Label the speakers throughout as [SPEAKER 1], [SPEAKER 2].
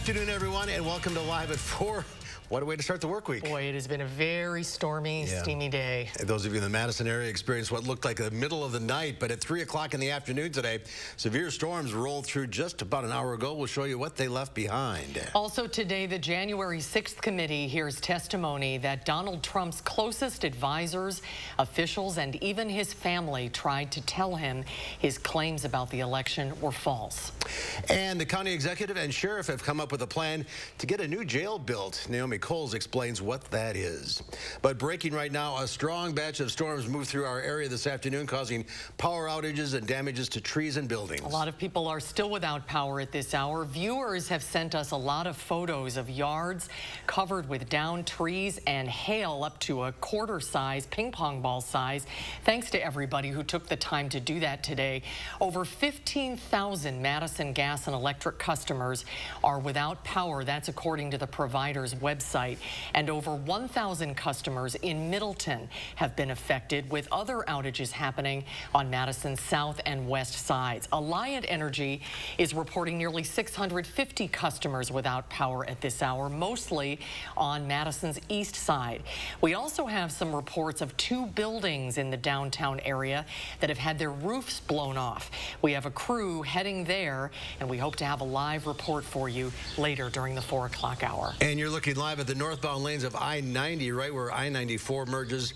[SPEAKER 1] afternoon, everyone, and welcome to Live at 4. What a way to start the work week.
[SPEAKER 2] Boy, it has been a very stormy, steamy day.
[SPEAKER 1] Those of you in the Madison area experienced what looked like the middle of the night, but at 3 o'clock in the afternoon today, severe storms rolled through just about an hour ago. We'll show you what they left behind.
[SPEAKER 2] Also today, the January 6th committee hears testimony that Donald Trump's closest advisors, officials, and even his family tried to tell him his claims about the election were false.
[SPEAKER 1] And the county executive and sheriff have come up with a plan to get a new jail built. Naomi Coles explains what that is. But breaking right now, a strong batch of storms moved through our area this afternoon, causing power outages and damages to trees and buildings.
[SPEAKER 2] A lot of people are still without power at this hour. Viewers have sent us a lot of photos of yards covered with downed trees and hail up to a quarter size, ping pong ball size. Thanks to everybody who took the time to do that today. Over 15,000 Madison gas and electric customers are without power. That's according to the provider's website. And over 1,000 customers in Middleton have been affected, with other outages happening on Madison's south and west sides. Alliant Energy is reporting nearly 650 customers without power at this hour, mostly on Madison's east side. We also have some reports of 2 buildings in the downtown area that have had their roofs blown off. We have a crew heading there, and we hope to have a live report for you later during the 4 o'clock hour.
[SPEAKER 1] And you're looking live at the northbound lanes of I-90, right where I-94 merges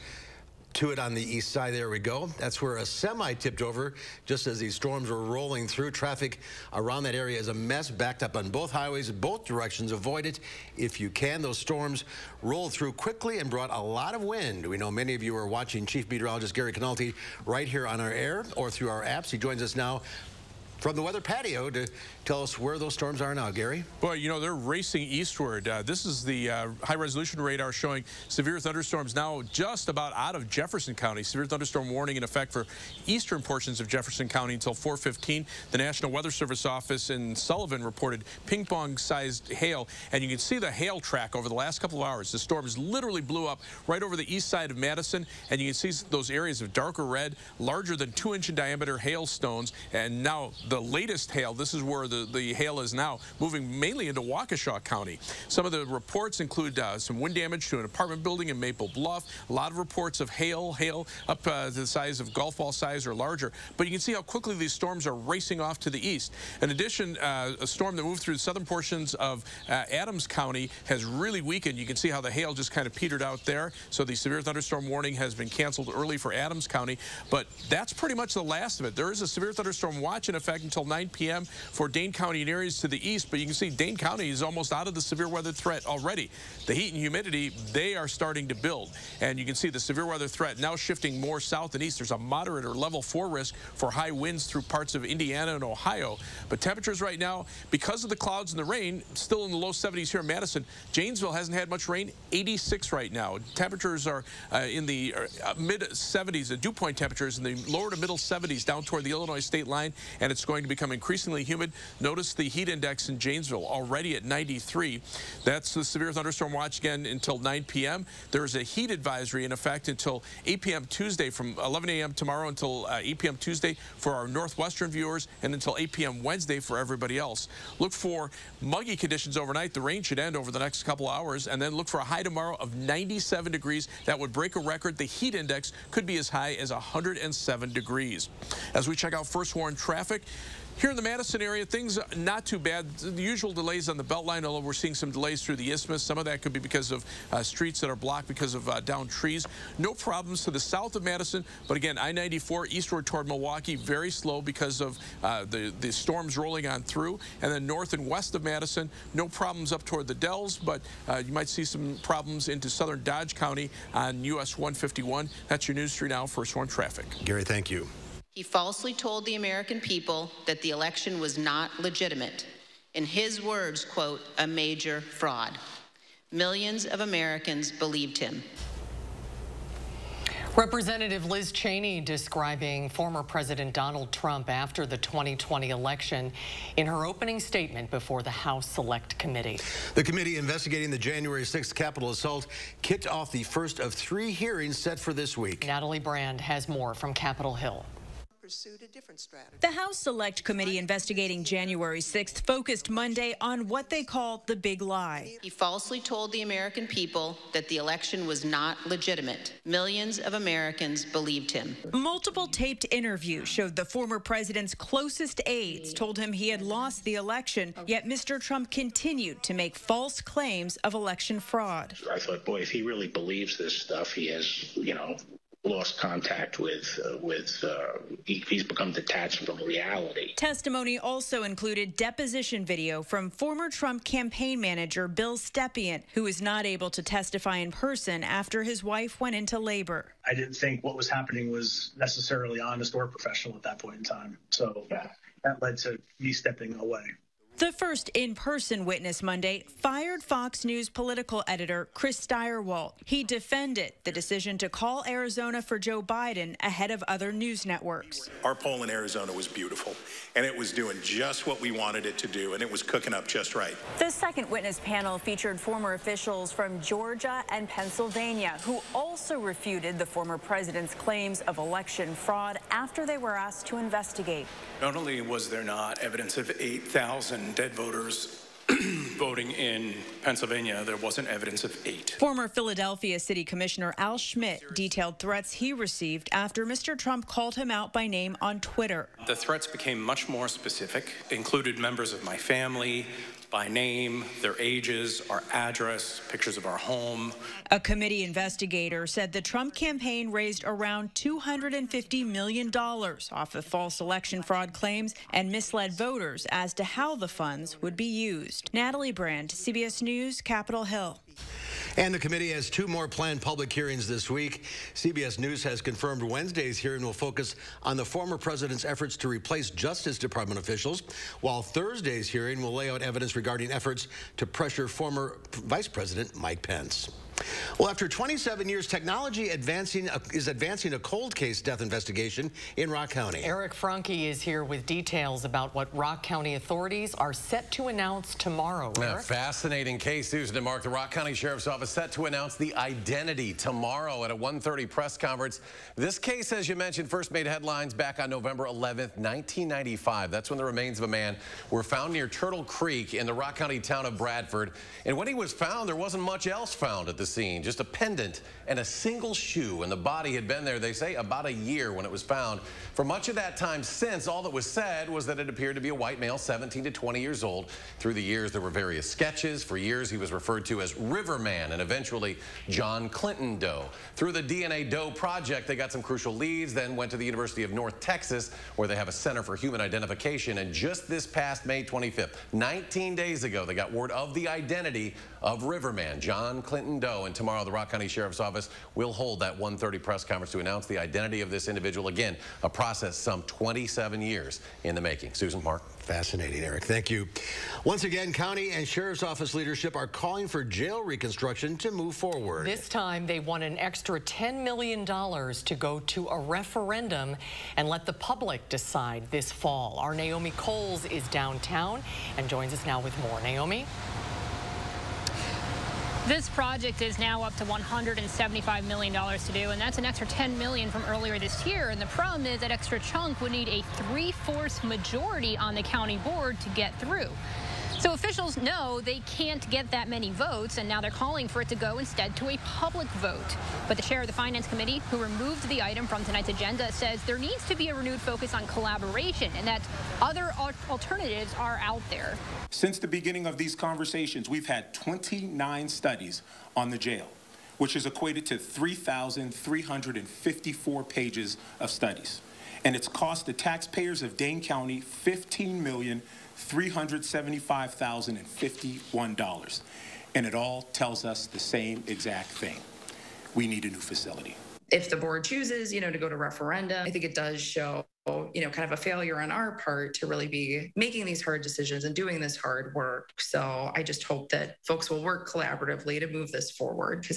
[SPEAKER 1] to it on the east side. There we go. That's where a semi tipped over just as these storms were rolling through. Traffic around that area is a mess, backed up on both highways, both directions. Avoid it if you can. Those storms rolled through quickly and brought a lot of wind. We know many of you are watching Chief Meteorologist Gary Canalti right here on our air or through our apps. He joins us now from the weather patio to tell us where those storms are now. Gary?
[SPEAKER 3] Boy, you know, they're racing eastward. This is the high-resolution radar showing severe thunderstorms now just about out of Jefferson County. Severe thunderstorm warning in effect for eastern portions of Jefferson County until 4:15. The National Weather Service office in Sullivan reported ping-pong-sized hail, and you can see the hail track over the last couple of hours. The storms literally blew up right over the east side of Madison, and you can see those areas of darker red, larger than 2-inch in diameter hailstones, and now the latest hail, this is where the hail is now, moving mainly into Waukesha County. Some of the reports include some wind damage to an apartment building in Maple Bluff. A lot of reports of hail up to the size of golf ball size or larger. But you can see how quickly these storms are racing off to the east. In addition, a storm that moved through the southern portions of Adams County has really weakened. You can see how the hail just kind of petered out there. So the severe thunderstorm warning has been canceled early for Adams County. But that's pretty much the last of it. There is a severe thunderstorm watch in effect until 9 p.m. for Dane County and areas to the east, but you can see Dane County is almost out of the severe weather threat already. The heat and humidity, they are starting to build, and you can see the severe weather threat now shifting more south and east. There's a moderate or level 4 risk for high winds through parts of Indiana and Ohio, but temperatures right now, because of the clouds and the rain, still in the low 70s here in Madison. Janesville hasn't had much rain, 86 right now. Temperatures are in the mid 70s, the dew point temperatures in the lower to middle 70s down toward the Illinois state line, and it's going to become increasingly humid. Notice the heat index in Janesville already at 93. That's the severe thunderstorm watch again until 9 p.m. There is a heat advisory in effect until 8 p.m. Tuesday, from 11 a.m. tomorrow until 8 p.m. Tuesday for our northwestern viewers, and until 8 p.m. Wednesday for everybody else. Look for muggy conditions overnight. The rain should end over the next couple hours, and then look for a high tomorrow of 97 degrees. That would break a record. The heat index could be as high as 107 degrees. As we check out first warn traffic, here in the Madison area, things are not too bad. The usual delays on the Beltline, although we're seeing some delays through the Isthmus. Some of that could be because of streets that are blocked because of downed trees. No problems to the south of Madison, but again, I-94 eastward toward Milwaukee, very slow because of the storms rolling on through. And then north and west of Madison, no problems up toward the Dells, but you might see some problems into southern Dodge County on US 151. That's your News 3 Now First Warn traffic.
[SPEAKER 1] Gary, thank you.
[SPEAKER 4] He falsely told the American people that the election was not legitimate. In his words, quote, a major fraud. Millions of Americans believed him.
[SPEAKER 2] Representative Liz Cheney describing former President Donald Trump after the 2020 election in her opening statement before the House Select Committee.
[SPEAKER 1] The committee investigating the January 6th Capitol assault kicked off the first of 3 hearings set for this week.
[SPEAKER 2] Natalie Brand has more from Capitol Hill.
[SPEAKER 5] pursued a different strategy.
[SPEAKER 6] The House Select Committee investigating January 6th focused Monday on what they call the big lie.
[SPEAKER 4] He falsely told the American people that the election was not legitimate. Millions of Americans believed him.
[SPEAKER 6] Multiple taped interviews showed the former president's closest aides told him he had lost the election, yet Mr. Trump continued to make false claims of election fraud.
[SPEAKER 7] I thought, boy, if he really believes this stuff, he has, lost contact with he's become detached from reality.
[SPEAKER 6] Testimony also included deposition video from former Trump campaign manager Bill Stepien, who was not able to testify in person after his wife went into labor.
[SPEAKER 8] I didn't think what was happening was necessarily honest or professional at that point in time. So that led to me stepping away.
[SPEAKER 6] The first in-person witness Monday fired Fox News political editor Chris Steyerwalt. He defended the decision to call Arizona for Joe Biden ahead of other news networks.
[SPEAKER 9] Our poll in Arizona was beautiful, and it was doing just what we wanted it to do, and it was cooking up just right.
[SPEAKER 10] The second witness panel featured former officials from Georgia and Pennsylvania who also refuted the former president's claims of election fraud after they were asked to investigate.
[SPEAKER 11] Not only was there not evidence of 8,000 dead voters voting in Pennsylvania, there wasn't evidence of 8.
[SPEAKER 6] Former Philadelphia City Commissioner Al Schmidt detailed threats he received after Mr. Trump called him out by name on Twitter.
[SPEAKER 11] The threats became much more specific, included members of my family, by name, their ages, our address, pictures of our home.
[SPEAKER 6] A committee investigator said the Trump campaign raised around $250 million off of false election fraud claims and misled voters as to how the funds would be used. Natalie Brand, CBS News, Capitol Hill.
[SPEAKER 1] And the committee has 2 more planned public hearings this week. CBS News has confirmed Wednesday's hearing will focus on the former president's efforts to replace Justice Department officials, while Thursday's hearing will lay out evidence regarding efforts to pressure former Vice President Mike Pence. Well, after 27 years, technology is advancing a cold case death investigation in Rock County.
[SPEAKER 2] Eric Franke is here with details about what Rock County authorities are set to announce tomorrow.
[SPEAKER 12] A fascinating case, Susan and Mark. The Rock County Sheriff's Office set to announce the identity tomorrow at a 1:30 press conference. This case, as you mentioned, first made headlines back on November 11th, 1995. That's when the remains of a man were found near Turtle Creek in the Rock County town of Bradford. And when he was found, there wasn't much else found at the scene, just a pendant and a single shoe, and the body had been there, they say, about a year when it was found. For much of that time since, all that was said was that it appeared to be a white male, 17 to 20 years old. Through the years, there were various sketches. For years, he was referred to as Riverman and eventually John Clinton Doe. Through the DNA Doe project, they got some crucial leads, then went to the University of North Texas, where they have a Center for Human Identification. And just this past May 25th, 19 days ago, they got word of the identity of Riverman, John Clinton Doe. And tomorrow, the Rock County Sheriff's Office will hold that 1:30 press conference to announce the identity of this individual. Again, a process some 27 years in the making. Susan, Mark.
[SPEAKER 1] Fascinating, Eric. Thank you. Once again, county and sheriff's office leadership are calling for jail reconstruction to move forward.
[SPEAKER 2] This time, they want an extra $10 million to go to a referendum and let the public decide this fall. Our Naomi Coles is downtown and joins us now with more. Naomi?
[SPEAKER 13] This project is now up to $175 million to do, and that's an extra $10 million from earlier this year. And the problem is that extra chunk would need a 3/4 majority on the county board to get through. So officials know they can't get that many votes, and now they're calling for it to go instead to a public vote. But the chair of the Finance Committee, who removed the item from tonight's agenda, says there needs to be a renewed focus on collaboration and that other alternatives are out there.
[SPEAKER 14] Since the beginning of these conversations, we've had 29 studies on the jail, which is equated to 3,354 pages of studies. And it's cost the taxpayers of Dane County $15,375,051. And it all tells us the same exact thing. We need a new facility.
[SPEAKER 15] If the board chooses, to go to referendum, I think it does show, kind of a failure on our part to really be making these hard decisions and doing this hard work. So I just hope that folks will work collaboratively to move this forward.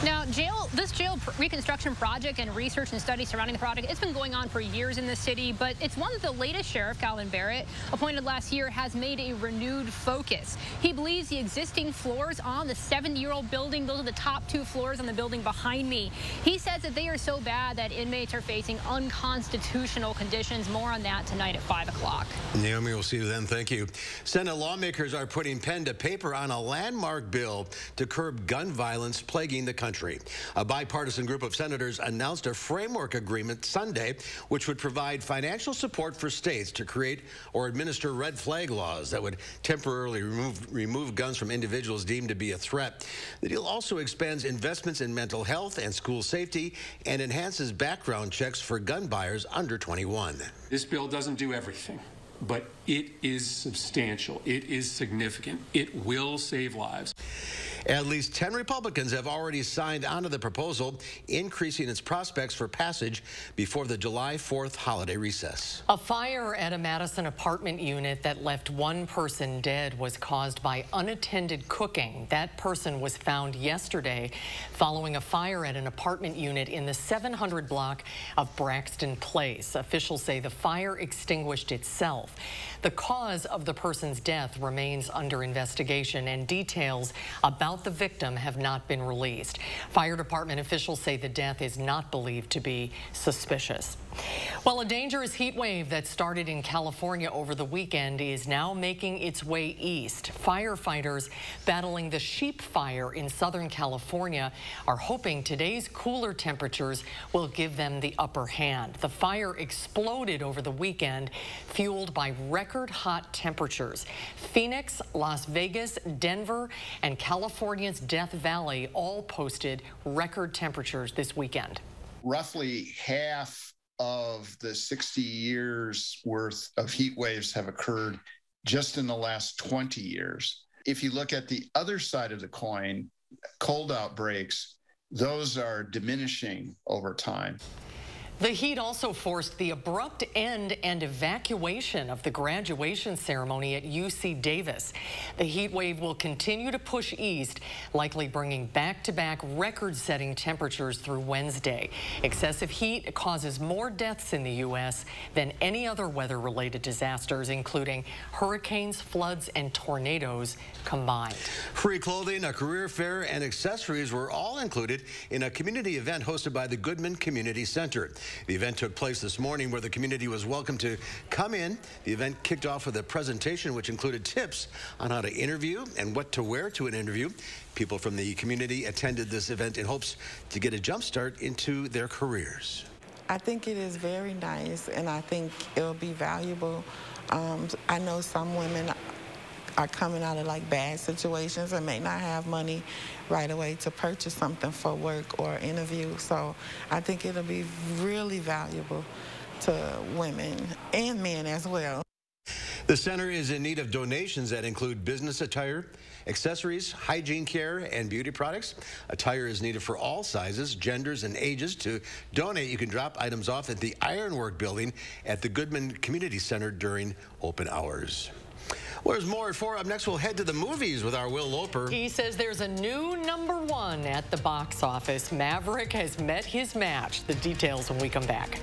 [SPEAKER 13] Now, this jail reconstruction project and research and study surrounding the project, it's been going on for years in the city, but it's one that the latest sheriff, Calvin Barrett, appointed last year, has made a renewed focus. He believes the existing floors on the 70-year-old building, those are the top 2 floors on the building behind me. He says that they are so bad that inmates are facing unconstitutional conditions. More on that tonight at 5 o'clock.
[SPEAKER 1] Naomi, we'll see you then. Thank you. Senate lawmakers are putting pen to paper on a landmark bill to curb gun violence plaguing the country. A bipartisan group of senators announced a framework agreement Sunday, which would provide financial support for states to create or administer red flag laws that would temporarily remove guns from individuals deemed to be a threat. The deal also expands investments in mental health and school safety and enhances background checks for gun buyers under 21.
[SPEAKER 5] This bill doesn't do everything, but it is substantial. It is significant. It will save lives.
[SPEAKER 1] At least 10 Republicans have already signed onto the proposal, increasing its prospects for passage before the July 4th holiday recess.
[SPEAKER 2] A fire at a Madison apartment unit that left one person dead was caused by unattended cooking. That person was found yesterday following a fire at an apartment unit in the 700 block of Braxton Place. Officials say the fire extinguished itself. The cause of the person's death remains under investigation, and details about the victim have not been released. Fire department officials say the death is not believed to be suspicious. Well, a dangerous heat wave that started in California over the weekend is now making its way east. Firefighters battling the sheep fire in Southern California are hoping today's cooler temperatures will give them the upper hand. The fire exploded over the weekend, fueled by record hot temperatures. Phoenix, Las Vegas, Denver, and California's Death Valley all posted record temperatures this weekend.
[SPEAKER 16] Roughly half of the 60 years worth of heat waves have occurred just in the last 20 years. If you look at the other side of the coin, cold outbreaks, those are diminishing over time.
[SPEAKER 2] The heat also forced the abrupt end and evacuation of the graduation ceremony at UC Davis. The heat wave will continue to push east, likely bringing back-to-back record-setting temperatures through Wednesday. Excessive heat causes more deaths in the U.S. than any other weather-related disasters, including hurricanes, floods, and tornadoes combined.
[SPEAKER 1] Free clothing, a career fair, and accessories were all included in a community event hosted by the Goodman Community Center. The event took place this morning where the community was welcome to come in. The event kicked off with a presentation which included tips on how to interview and what to wear to an interview. People from the community attended this event in hopes to get a jump start into their careers.
[SPEAKER 17] I think it is very nice, and I think it'll be valuable. I know some women are coming out of like bad situations and may not have money right away to purchase something for work or interview. So I think it'll be really valuable to women and men as well.
[SPEAKER 1] The center is in need of donations that include business attire, accessories, hygiene care, and beauty products. Attire is needed for all sizes, genders, and ages. To donate, you can drop items off at the Ironwork building at the Goodman Community Center during open hours. Well, there's more at 4. Up next, we'll head to the movies with our Will Loper.
[SPEAKER 2] He says there's a new #1 at the box office. Maverick has met his match. The details when we come back.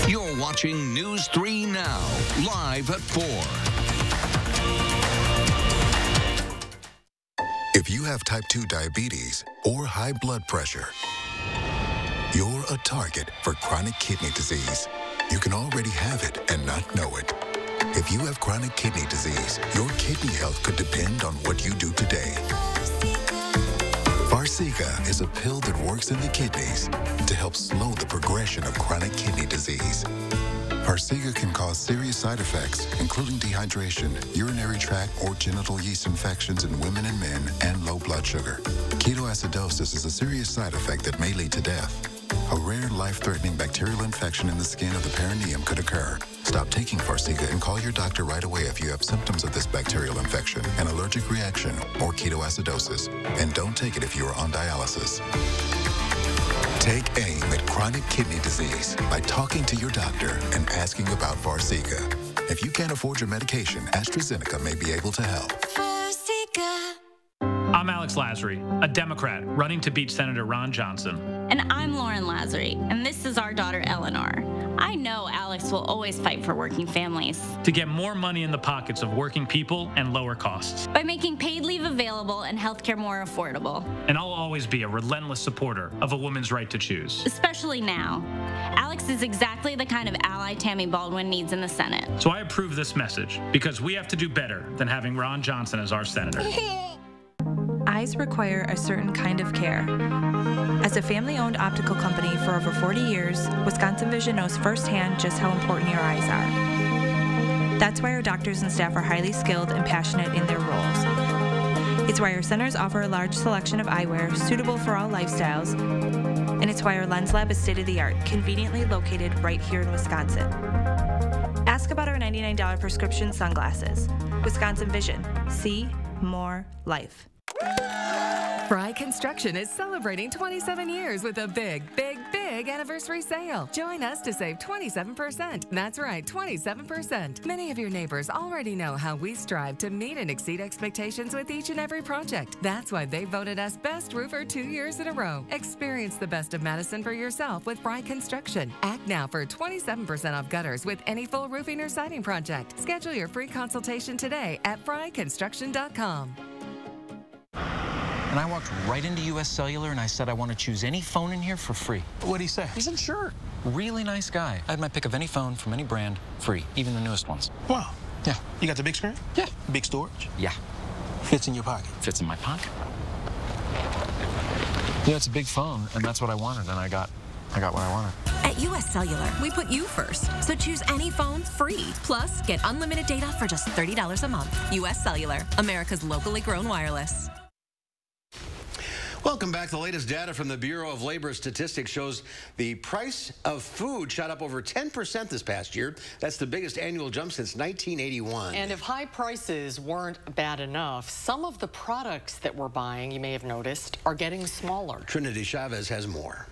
[SPEAKER 18] You're watching News 3 Now, live at 4.
[SPEAKER 19] If you have type 2 diabetes or high blood pressure, you're a target for chronic kidney disease. You can already have it and not know it. If you have chronic kidney disease, your kidney health could depend on what you do today. FARXIGA is a pill that works in the kidneys to help slow the progression of chronic kidney disease. FARXIGA can cause serious side effects, including dehydration, urinary tract or genital yeast infections in women and men, and low blood sugar. Ketoacidosis is a serious side effect that may lead to death. A rare, life-threatening bacterial infection in the skin of the perineum could occur. Stop taking FARXIGA and call your doctor right away if you have symptoms of this bacterial infection, an allergic reaction, or ketoacidosis. And don't take it if you are on dialysis. Take aim at chronic kidney disease by talking to your doctor and asking about FARXIGA. If you can't afford your medication, AstraZeneca may be able to help.
[SPEAKER 20] I'm Alex Lasry, a Democrat running to beat Senator Ron Johnson.
[SPEAKER 21] And I'm Lauren Lasry, and this is our daughter Eleanor. I know Alex will always fight for working families.
[SPEAKER 20] To get more money in the pockets of working people and lower costs.
[SPEAKER 21] By making paid leave available and healthcare more affordable.
[SPEAKER 20] And I'll always be a relentless supporter of a woman's right to choose.
[SPEAKER 21] Especially now. Alex is exactly the kind of ally Tammy Baldwin needs in the Senate.
[SPEAKER 20] So I approve this message because we have to do better than having Ron Johnson as our senator.
[SPEAKER 22] Eyes require a certain kind of care. As a family-owned optical company for over 40 years, Wisconsin Vision knows firsthand just how important your eyes are. That's why our doctors and staff are highly skilled and passionate in their roles. It's why our centers offer a large selection of eyewear suitable for all lifestyles, and it's why our lens lab is state-of-the-art, conveniently located right here in Wisconsin. Ask about our $99 prescription sunglasses. Wisconsin Vision. See more life.
[SPEAKER 23] Fry Construction is celebrating 27 years with a big anniversary sale. Join us to save 27%. That's right, 27%. Many of your neighbors already know how we strive to meet and exceed expectations with each and every project. That's why they voted us Best Roofer 2 years in a row. Experience the best of Madison for yourself with Fry Construction. Act now for 27% off gutters with any full roofing or siding project. Schedule your free consultation today at fryconstruction.com.
[SPEAKER 24] And I walked right into U.S. Cellular and I said I want to choose any phone in here for free. What'd he say? He said, sure. Really nice guy. I had my pick of any phone from any brand, free, even the newest ones.
[SPEAKER 25] Wow.
[SPEAKER 24] Yeah.
[SPEAKER 25] You got the big screen?
[SPEAKER 24] Yeah.
[SPEAKER 25] Big storage?
[SPEAKER 24] Yeah.
[SPEAKER 25] Fits in your pocket?
[SPEAKER 24] Fits in my pocket. Yeah, it's a big phone, and that's what I wanted, and I got what I wanted.
[SPEAKER 26] At U.S. Cellular, we put you first. So choose any phone free. Plus, get unlimited data for just $30 a month. U.S. Cellular, America's locally grown wireless.
[SPEAKER 1] Welcome back. The latest data from the Bureau of Labor Statistics shows the price of food shot up over 10% this past year. That's the biggest annual jump since 1981.
[SPEAKER 2] And if high prices weren't bad enough, some of the products that we're buying, you may have noticed, are getting smaller.
[SPEAKER 1] Trinity Chavez has more.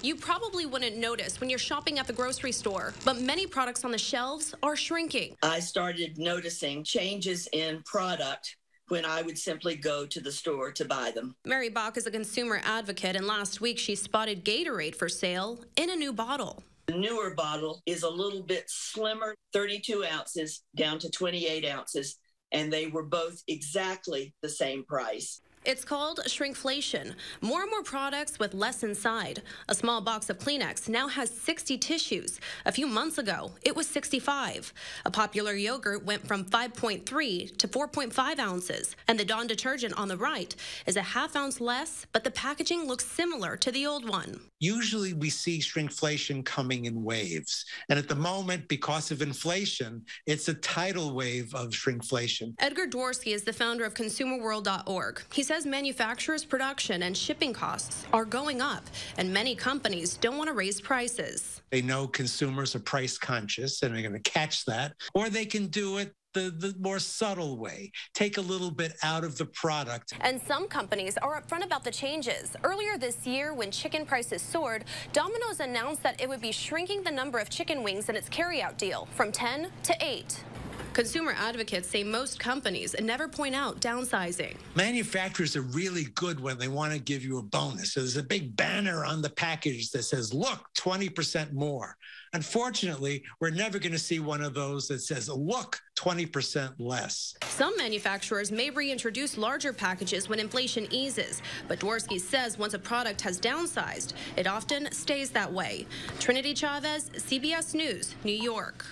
[SPEAKER 27] You probably wouldn't notice when you're shopping at the grocery store, but many products on the shelves are shrinking.
[SPEAKER 28] I started noticing changes in product when I would simply go to the store to buy them.
[SPEAKER 27] Mary Bach is a consumer advocate, and last week she spotted Gatorade for sale in a new bottle.
[SPEAKER 28] The newer bottle is a little bit slimmer, 32 ounces down to 28 ounces, and they were both exactly the same price.
[SPEAKER 27] It's called shrinkflation. More and more products with less inside. A small box of Kleenex now has 60 tissues. A few months ago, it was 65. A popular yogurt went from 5.3 to 4.5 ounces. And the Dawn detergent on the right is a ½ ounce less, but the packaging looks similar to the old one.
[SPEAKER 29] Usually we see shrinkflation coming in waves. And at the moment, because of inflation, it's a tidal wave of shrinkflation.
[SPEAKER 27] Edgar Dworsky is the founder of ConsumerWorld.org. He says manufacturers' production and shipping costs are going up, and many companies don't want to raise prices.
[SPEAKER 29] They know consumers are price conscious and they're going to catch that, or they can do it the more subtle way, take a little bit out of the product.
[SPEAKER 27] And some companies are upfront about the changes. Earlier this year, when chicken prices soared, Domino's announced that it would be shrinking the number of chicken wings in its carryout deal from 10 to 8. Consumer advocates say most companies never point out downsizing.
[SPEAKER 29] Manufacturers are really good when they want to give you a bonus. So there's a big banner on the package that says, look, 20% more. Unfortunately, we're never going to see one of those that says, look, 20% less.
[SPEAKER 27] Some manufacturers may reintroduce larger packages when inflation eases, but Dworsky says once a product has downsized, it often stays that way. Trinity Chavez, CBS News, New York.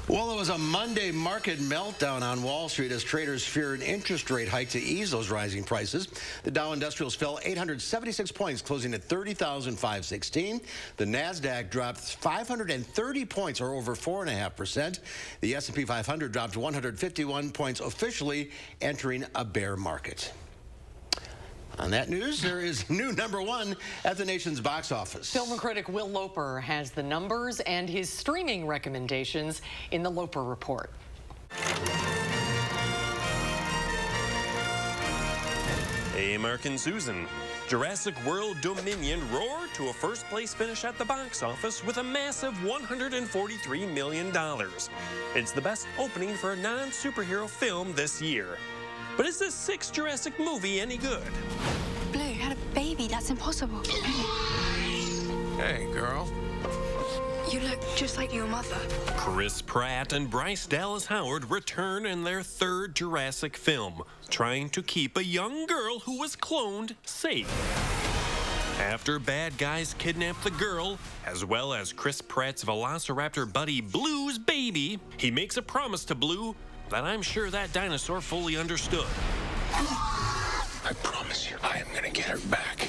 [SPEAKER 1] Well, it was a Monday market meltdown on Wall Street as traders feared an interest rate hike to ease those rising prices. The Dow Industrials fell 876 points, closing at 30,516. The NASDAQ dropped 530 points, or over 4.5%. The S&P 500 dropped 151 points, officially entering a bear market. On that news, there is new #1 at the nation's box office.
[SPEAKER 2] Film critic Will Loper has the numbers and his streaming recommendations in the Loper Report.
[SPEAKER 30] Hey, American Susan. Jurassic World Dominion roared to a first-place finish at the box office with a massive $143 million. It's the best opening for a non-superhero film this year. But is this sixth Jurassic movie any good?
[SPEAKER 3] Blue had a baby. That's impossible.
[SPEAKER 1] Hey, girl.
[SPEAKER 3] You look just like your mother.
[SPEAKER 30] Chris Pratt and Bryce Dallas Howard return in their third Jurassic film, trying to keep a young girl who was cloned safe. After bad guys kidnap the girl, as well as Chris Pratt's Velociraptor buddy Blue's baby, he makes a promise to Blue that I'm sure that dinosaur fully understood.
[SPEAKER 25] I promise you, I am gonna get her back.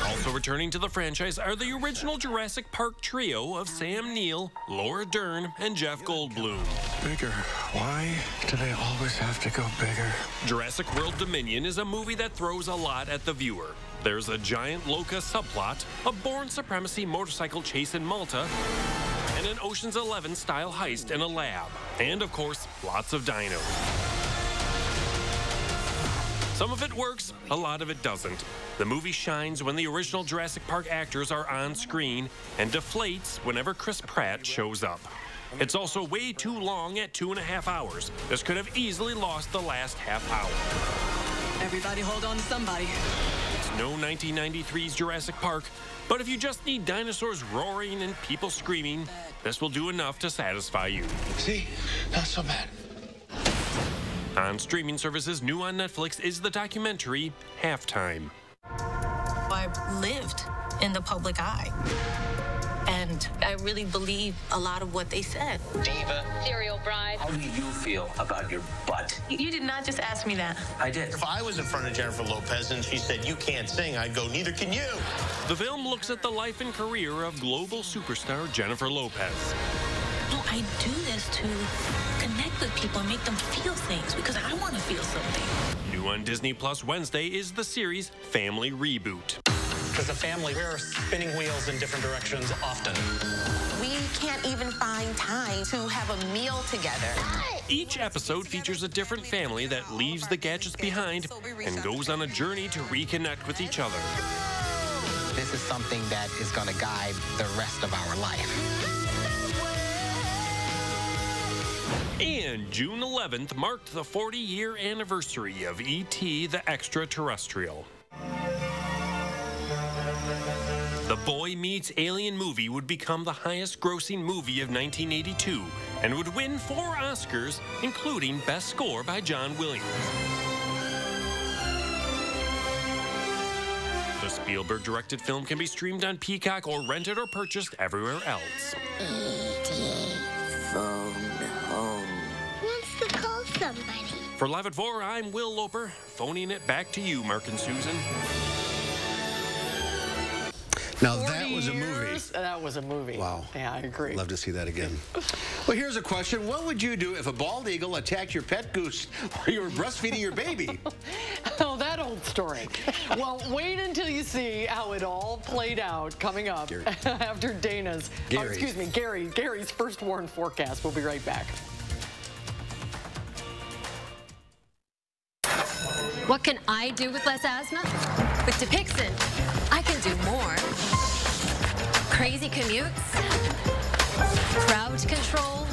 [SPEAKER 30] Also returning to the franchise are the original Jurassic Park trio of Sam Neill, Laura Dern, and Jeff Goldblum.
[SPEAKER 25] Bigger. Why do they always have to go bigger?
[SPEAKER 30] Jurassic World Dominion is a movie that throws a lot at the viewer. There's a giant Loca subplot, a Bourne Supremacy motorcycle chase in Malta, and an Ocean's 11 style heist in a lab. And of course, lots of dinos. Some of it works, a lot of it doesn't. The movie shines when the original Jurassic Park actors are on screen and deflates whenever Chris Pratt shows up. It's also way too long at 2.5 hours. This could have easily lost the last half hour.
[SPEAKER 4] Everybody hold on to somebody.
[SPEAKER 30] It's no 1993's Jurassic Park, but if you just need dinosaurs roaring and people screaming, this will do enough to satisfy you.
[SPEAKER 25] See? Not so bad.
[SPEAKER 30] On streaming services, new on Netflix is the documentary Halftime.
[SPEAKER 6] I lived in the public eye, and I really believe a lot of what they said.
[SPEAKER 7] Diva.
[SPEAKER 6] Serial bride.
[SPEAKER 7] How do you feel about your butt?
[SPEAKER 6] You did not just ask me that.
[SPEAKER 7] I did.
[SPEAKER 8] If I was in front of Jennifer Lopez and she said, "You can't sing," I'd go, "Neither can you."
[SPEAKER 30] The film looks at the life and career of global superstar Jennifer Lopez.
[SPEAKER 6] No, I do this to connect with people and make them feel things because I want to feel something.
[SPEAKER 30] New on Disney Plus Wednesday is the series Family Reboot.
[SPEAKER 9] As a family, we're spinning wheels in different directions often.
[SPEAKER 6] We can't even find time to have a meal together.
[SPEAKER 30] Each episode features a different family that leaves the gadgets behind and goes on a journey to reconnect with each other.
[SPEAKER 7] This is something that is going to guide the rest of our life.
[SPEAKER 30] And June 11th marked the 40-year anniversary of E.T. the Extraterrestrial. The Boy Meets Alien movie would become the highest-grossing movie of 1982 and would win 4 Oscars, including Best Score by John Williams. The Spielberg-directed film can be streamed on Peacock or rented or purchased everywhere else.
[SPEAKER 10] E.T. phone home. Wants to call somebody.
[SPEAKER 30] For Live at 4, I'm Will Loper, phoning it back to you, Mark and Susan.
[SPEAKER 1] Now that was a movie.
[SPEAKER 2] That was a movie.
[SPEAKER 1] Wow.
[SPEAKER 2] Yeah, I agree.
[SPEAKER 1] Love to see that again. Well, here's a question. What would you do if a bald eagle attacked your pet goose while you were breastfeeding your baby?
[SPEAKER 2] Oh, that old story. Well, wait until you see how it all played out coming up after Dana's, Gary's first warned forecast. We'll be right back.
[SPEAKER 11] What can I do with less asthma? With Dupixent, I can do more. Crazy commutes, crowd control.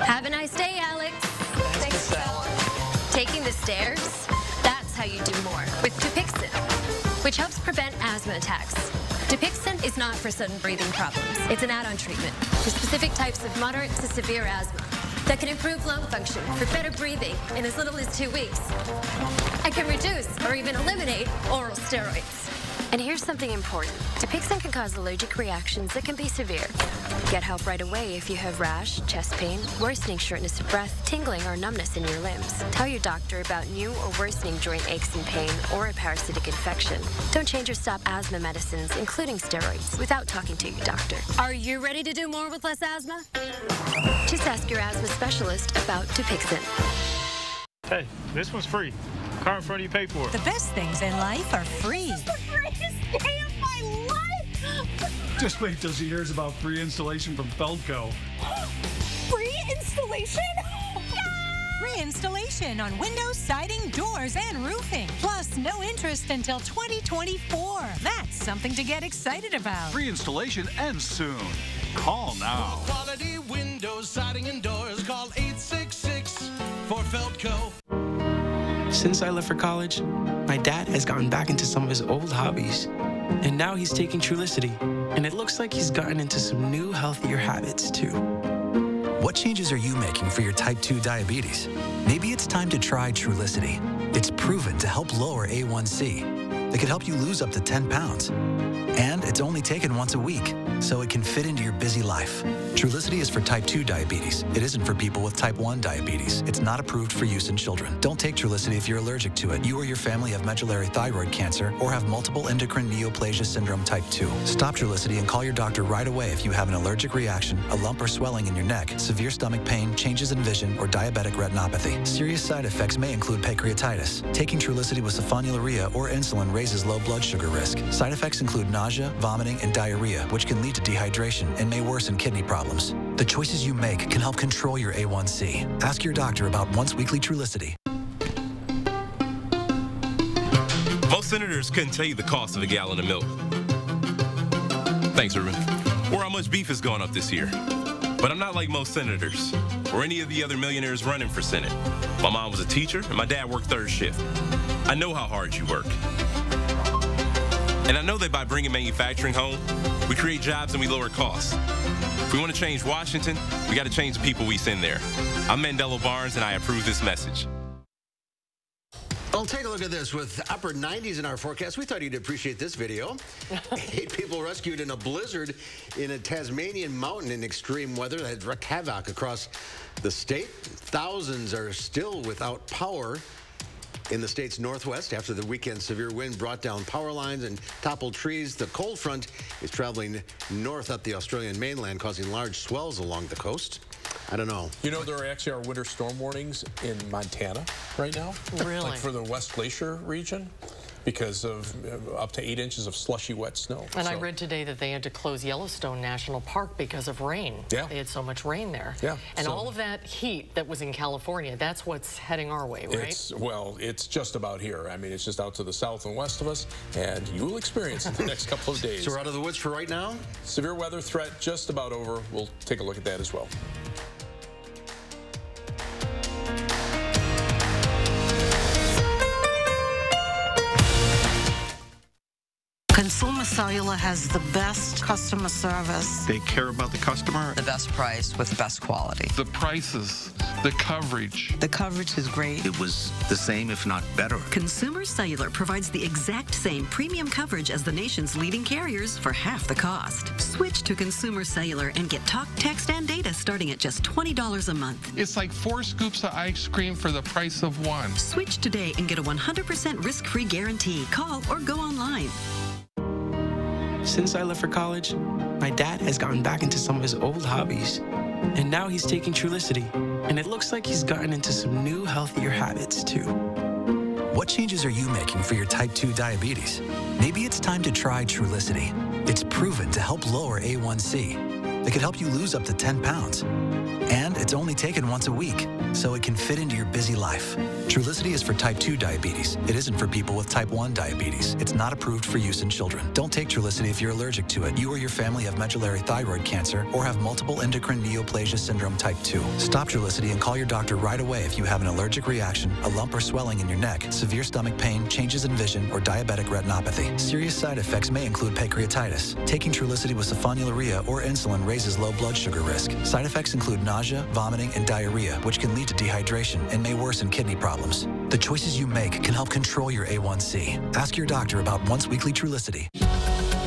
[SPEAKER 11] Have a nice day, Alex. Thanks, Stella. Taking the stairs, that's how you do more with Dupixent, which helps prevent asthma attacks. Dupixent is not for sudden breathing problems. It's an add-on treatment for specific types of moderate to severe asthma that can improve lung function for better breathing in as little as 2 weeks. I can reduce or even eliminate oral steroids. And here's something important. Dupixent can cause allergic reactions that can be severe. Get help right away if you have rash, chest pain, worsening shortness of breath, tingling, or numbness in your limbs. Tell your doctor about new or worsening joint aches and pain or a parasitic infection. Don't change or stop asthma medicines, including steroids, without talking to your doctor. Are you ready to do more with less asthma? Just ask your asthma specialist about Dupixent.
[SPEAKER 12] Hey, this one's free. Car in front of you pay for it.
[SPEAKER 14] The best things in life are free.
[SPEAKER 10] This is the greatest day of my life!
[SPEAKER 12] Just wait till she hears about free installation from Feldco.
[SPEAKER 10] Free installation?
[SPEAKER 14] Free installation on windows, siding, doors, and roofing. Plus, no interest until 2024. That's something to get excited about.
[SPEAKER 31] Free installation ends soon. Call now.
[SPEAKER 32] Quality windows, siding, and doors. Call 866
[SPEAKER 1] for Feldco.
[SPEAKER 4] Since I left for college, my dad has gotten back into some of his old hobbies. And now he's taking Trulicity. And it looks like he's gotten into some new, healthier habits, too.
[SPEAKER 5] What changes are you making for your type 2 diabetes? Maybe it's time to try Trulicity. It's proven to help lower A1C. It could help you lose up to 10 pounds. And it's only taken once a week, so it can fit into your busy life. Trulicity is for type 2 diabetes. It isn't for people with type 1 diabetes. It's not approved for use in children. Don't take Trulicity if you're allergic to it. You or your family have medullary thyroid cancer or have multiple endocrine neoplasia syndrome type 2. Stop Trulicity and call your doctor right away if you have an allergic reaction, a lump or swelling in your neck, severe stomach pain, changes in vision, or diabetic retinopathy. Serious side effects may include pancreatitis. Taking Trulicity with sulfonylurea or insulin raises low blood sugar risk. Side effects include nausea, vomiting, and diarrhea, which can lead to dehydration and may worsen kidney problems. The choices you make can help control your A1C. Ask your doctor about once-weekly Trulicity.
[SPEAKER 13] Most senators couldn't tell you the cost of a gallon of milk. Thanks, Ruben. Or how much beef has gone up this year. But I'm not like most senators or any of the other millionaires running for Senate. My mom was a teacher and my dad worked third shift. I know how hard you work. And I know that by bringing manufacturing home, we create jobs and we lower costs. If we want to change Washington, we got to change the people we send there. I'm Mandela Barnes, and I approve this message.
[SPEAKER 1] Well, take a look at this. With upper 90s in our forecast, we thought you'd appreciate this video. 8 people rescued in a blizzard in a Tasmanian mountain in extreme weather that wreaked havoc across the state. Thousands are still without power in the state's northwest after the weekend's severe wind brought down power lines and toppled trees. The cold front is traveling north up the Australian mainland, causing large swells along the coast. I don't know.
[SPEAKER 15] You know, there actually are winter storm warnings in Montana right now.
[SPEAKER 2] Really?
[SPEAKER 15] Like for the West Glacier region, because of up to 8 inches of slushy wet snow.
[SPEAKER 2] And I read today that they had to close Yellowstone National Park because of rain.
[SPEAKER 15] Yeah.
[SPEAKER 2] They had so much rain there.
[SPEAKER 15] Yeah.
[SPEAKER 2] And all of that heat that was in California, that's what's heading our way, right?
[SPEAKER 15] It's just about here. I mean, it's just out to the south and west of us, and you will experience it the next couple of days.
[SPEAKER 1] So we're out of the woods for right now?
[SPEAKER 15] Severe weather threat just about over. We'll take a look at that as well.
[SPEAKER 16] Consumer Cellular has the best customer service.
[SPEAKER 17] They care about the customer.
[SPEAKER 18] The best price with the best quality.
[SPEAKER 17] The prices, the coverage.
[SPEAKER 16] The coverage is great.
[SPEAKER 17] It was the same, if not better.
[SPEAKER 19] Consumer Cellular provides the exact same premium coverage as the nation's leading carriers for half the cost. Switch to Consumer Cellular and get talk, text, and data starting at just $20 a month.
[SPEAKER 17] It's like 4 scoops of ice cream for the price of 1.
[SPEAKER 19] Switch today and get a 100% risk-free guarantee. Call or go online.
[SPEAKER 4] Since I left for college, my dad has gotten back into some of his old hobbies. And now he's taking Trulicity. And it looks like he's gotten into some new, healthier habits, too.
[SPEAKER 5] What changes are you making for your type 2 diabetes? Maybe it's time to try Trulicity. It's proven to help lower A1C. It could help you lose up to 10 pounds. And it's only taken once a week, so it can fit into your busy life. Trulicity is for type 2 diabetes. It isn't for people with type 1 diabetes. It's not approved for use in children. Don't take Trulicity if you're allergic to it. You or your family have medullary thyroid cancer or have multiple endocrine neoplasia syndrome type 2. Stop Trulicity and call your doctor right away if you have an allergic reaction, a lump or swelling in your neck, severe stomach pain, changes in vision, or diabetic retinopathy. Serious side effects may include pancreatitis. Taking Trulicity with sulfonylurea or insulin raises low blood sugar risk. Side effects include nausea, vomiting, and diarrhea, which can lead to dehydration and may worsen kidney problems. The choices you make can help control your A1C. Ask your doctor about once-weekly Trulicity.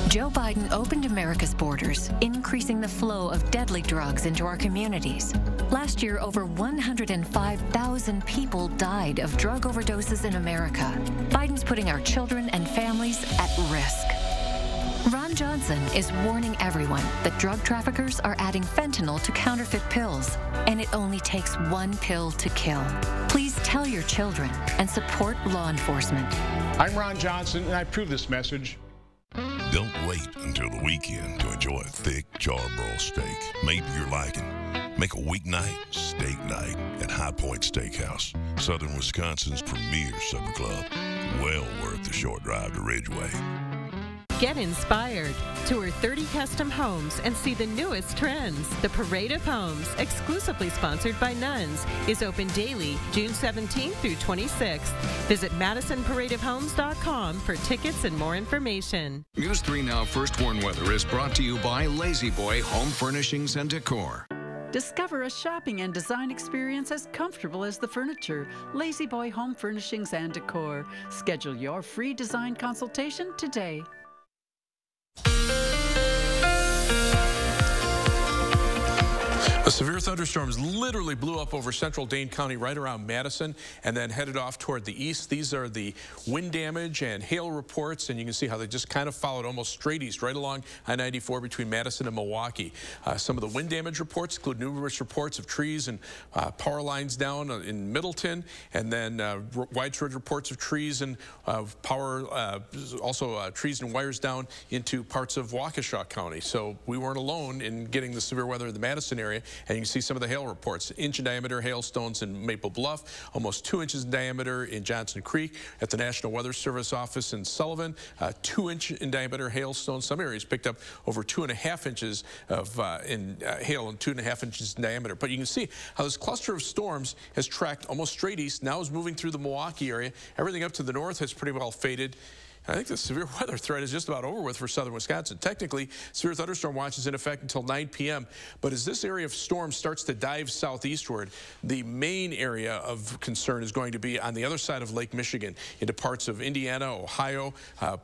[SPEAKER 20] Joe Biden opened America's borders, increasing the flow of deadly drugs into our communities. Last year, over 105,000 people died of drug overdoses in America. Biden's putting our children and families at risk. Ron Johnson is warning everyone that drug traffickers are adding fentanyl to counterfeit pills, and it only takes 1 pill to kill. Please tell your children and support law enforcement.
[SPEAKER 31] I'm Ron Johnson, and I approve this message.
[SPEAKER 21] Don't wait until the weekend to enjoy a thick charbroiled steak made to your liking. Make a weeknight steak night at High Point Steakhouse, Southern Wisconsin's premier supper club. Well worth the short drive to Ridgeway.
[SPEAKER 3] Get inspired. Tour 30 custom homes and see the newest trends. The Parade of Homes, exclusively sponsored by Nuns, is open daily June 17th through 26th. Visit MadisonParadeOfHomes.com for tickets and more information.
[SPEAKER 8] News 3 Now First Warn Weather is brought to you by Lazy Boy Home Furnishings and Decor.
[SPEAKER 9] Discover a shopping and design experience as comfortable as the furniture. Lazy Boy Home Furnishings and Decor. Schedule your free design consultation today.
[SPEAKER 15] Severe thunderstorms literally blew up over central Dane County right around Madison and then headed off toward the east. These are the wind damage and hail reports, and you can see how they just kind of followed almost straight east right along I-94 between Madison and Milwaukee. Some of the wind damage reports include numerous reports of trees and power lines down in Middleton, and then widespread reports of trees and power, also trees and wires down into parts of Waukesha County. So we weren't alone in getting the severe weather in the Madison area. And you can see some of the hail reports. Inch in diameter hailstones in Maple Bluff, almost 2 inches in diameter in Johnson Creek. At the National Weather Service office in Sullivan, 2 inch in diameter hailstones. Some areas picked up over 2.5 inches of hail and 2.5 inches in diameter. But you can see how this cluster of storms has tracked almost straight east, now is moving through the Milwaukee area. Everything up to the north has pretty well faded. I think the severe weather threat is just about over with for southern Wisconsin. Technically, severe thunderstorm watch is in effect until 9 p.m. But as this area of storm starts to dive southeastward, the main area of concern is going to be on the other side of Lake Michigan into parts of Indiana, Ohio,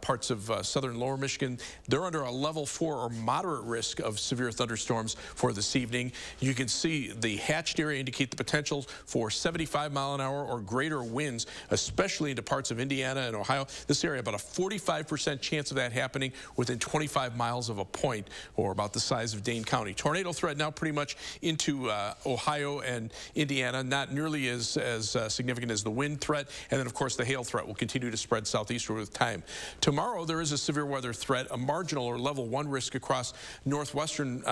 [SPEAKER 15] parts of southern lower Michigan. They're under a level 4 or moderate risk of severe thunderstorms for this evening. You can see the hatched area indicate the potential for 75-mile-an-hour or greater winds, especially into parts of Indiana and Ohio. This area about a 45% chance of that happening within 25 miles of a point, or about the size of Dane County. Tornado threat now pretty much into Ohio and Indiana, not nearly as significant as the wind threat. And then, of course, the hail threat will continue to spread southeastward with time. Tomorrow, there is a severe weather threat, a marginal or level 1 risk across northwestern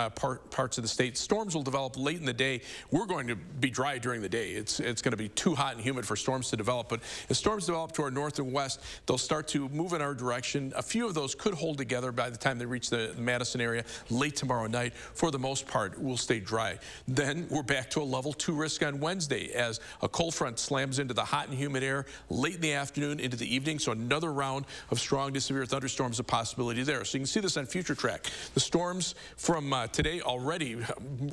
[SPEAKER 15] parts of the state. Storms will develop late in the day. We're going to be dry during the day. It's going to be too hot and humid for storms to develop. But as storms develop to our north and west, they'll start to move in our direction. A few of those could hold together by the time they reach the Madison area late tomorrow night. For the most part, we'll stay dry. Then we're back to a level 2 risk on Wednesday as a cold front slams into the hot and humid air late in the afternoon into the evening. So another round of strong to severe thunderstorms a possibility there. So you can see this on Future Track. The storms from today already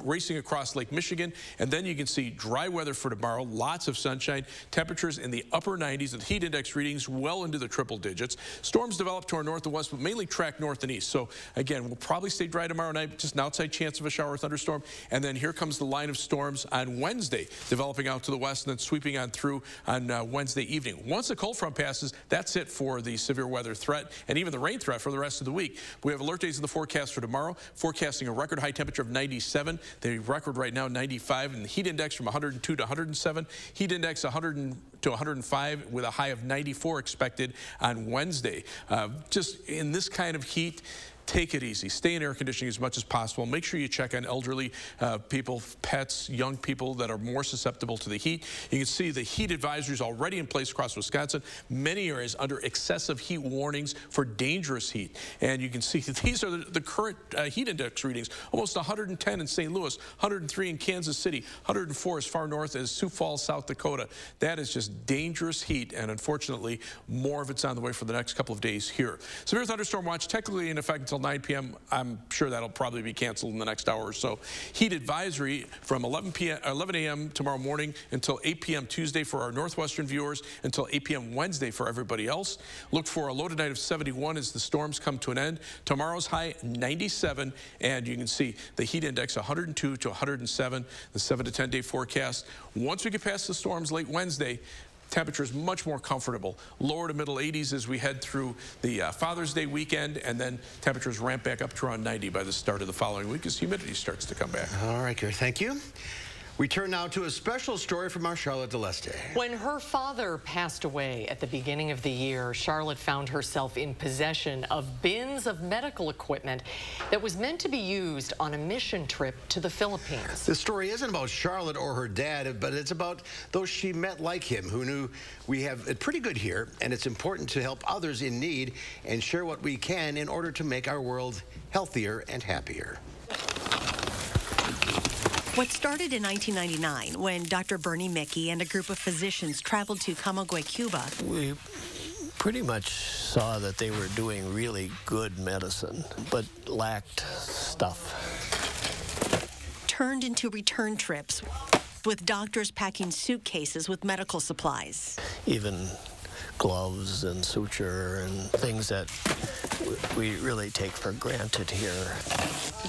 [SPEAKER 15] racing across Lake Michigan, and then you can see dry weather for tomorrow, lots of sunshine, temperatures in the upper 90s with heat index readings well into the triple digits. Storms develop to our north and west, but mainly track north and east. So again, we'll probably stay dry tomorrow night, just an outside chance of a shower or thunderstorm. And then here comes the line of storms on Wednesday, developing out to the west and then sweeping on through on Wednesday evening. Once the cold front passes, that's it for the severe weather threat and even the rain threat for the rest of the week. We have alert days in the forecast for tomorrow, forecasting a record high temperature of 97. The record right now 95, and the heat index from 102 to 107. Heat index 100 to 105 with a high of 94 expected on Wednesday. Just in this kind of heat, take it easy. Stay in air conditioning as much as possible. Make sure you check on elderly people, pets, young people that are more susceptible to the heat. You can see the heat advisories already in place across Wisconsin. Many areas under excessive heat warnings for dangerous heat. And you can see these are the current heat index readings. Almost 110 in St. Louis, 103 in Kansas City, 104 as far north as Sioux Falls, South Dakota. That is just dangerous heat, and unfortunately, more of it's on the way for the next couple of days here. Severe thunderstorm watch technically in effect until 9 p.m. I'm sure that'll probably be canceled in the next hour or so. Heat advisory from 11 a.m. tomorrow morning until 8 p.m. Tuesday for our northwestern viewers, until 8 p.m. Wednesday for everybody else. Look for a low tonight of 71 as the storms come to an end. Tomorrow's high 97, and you can see the heat index 102 to 107, the 7 to 10 day forecast. Once we get past the storms late Wednesday, temperature is much more comfortable. Lower to middle 80s as we head through the Father's Day weekend, and then temperatures ramp back up to around 90 by the start of the following week as humidity starts to come back.
[SPEAKER 1] All right, Gary, thank you. We turn now to a special story from our Charlotte DeLeste.
[SPEAKER 2] When her father passed away at the beginning of the year, Charlotte found herself in possession of bins of medical equipment that was meant to be used on a mission trip to the Philippines.
[SPEAKER 1] This story isn't about Charlotte or her dad, but it's about those she met like him who knew we have it pretty good here, and it's important to help others in need and share what we can in order to make our world healthier and happier.
[SPEAKER 6] What started in 1999 when Dr. Bernie Mickey and a group of physicians traveled to Camagüey, Cuba.
[SPEAKER 7] We pretty much saw that they were doing really good medicine, but lacked stuff.
[SPEAKER 6] Turned into return trips with doctors packing suitcases with medical supplies.
[SPEAKER 7] Even gloves and suture and things that we really take for granted here.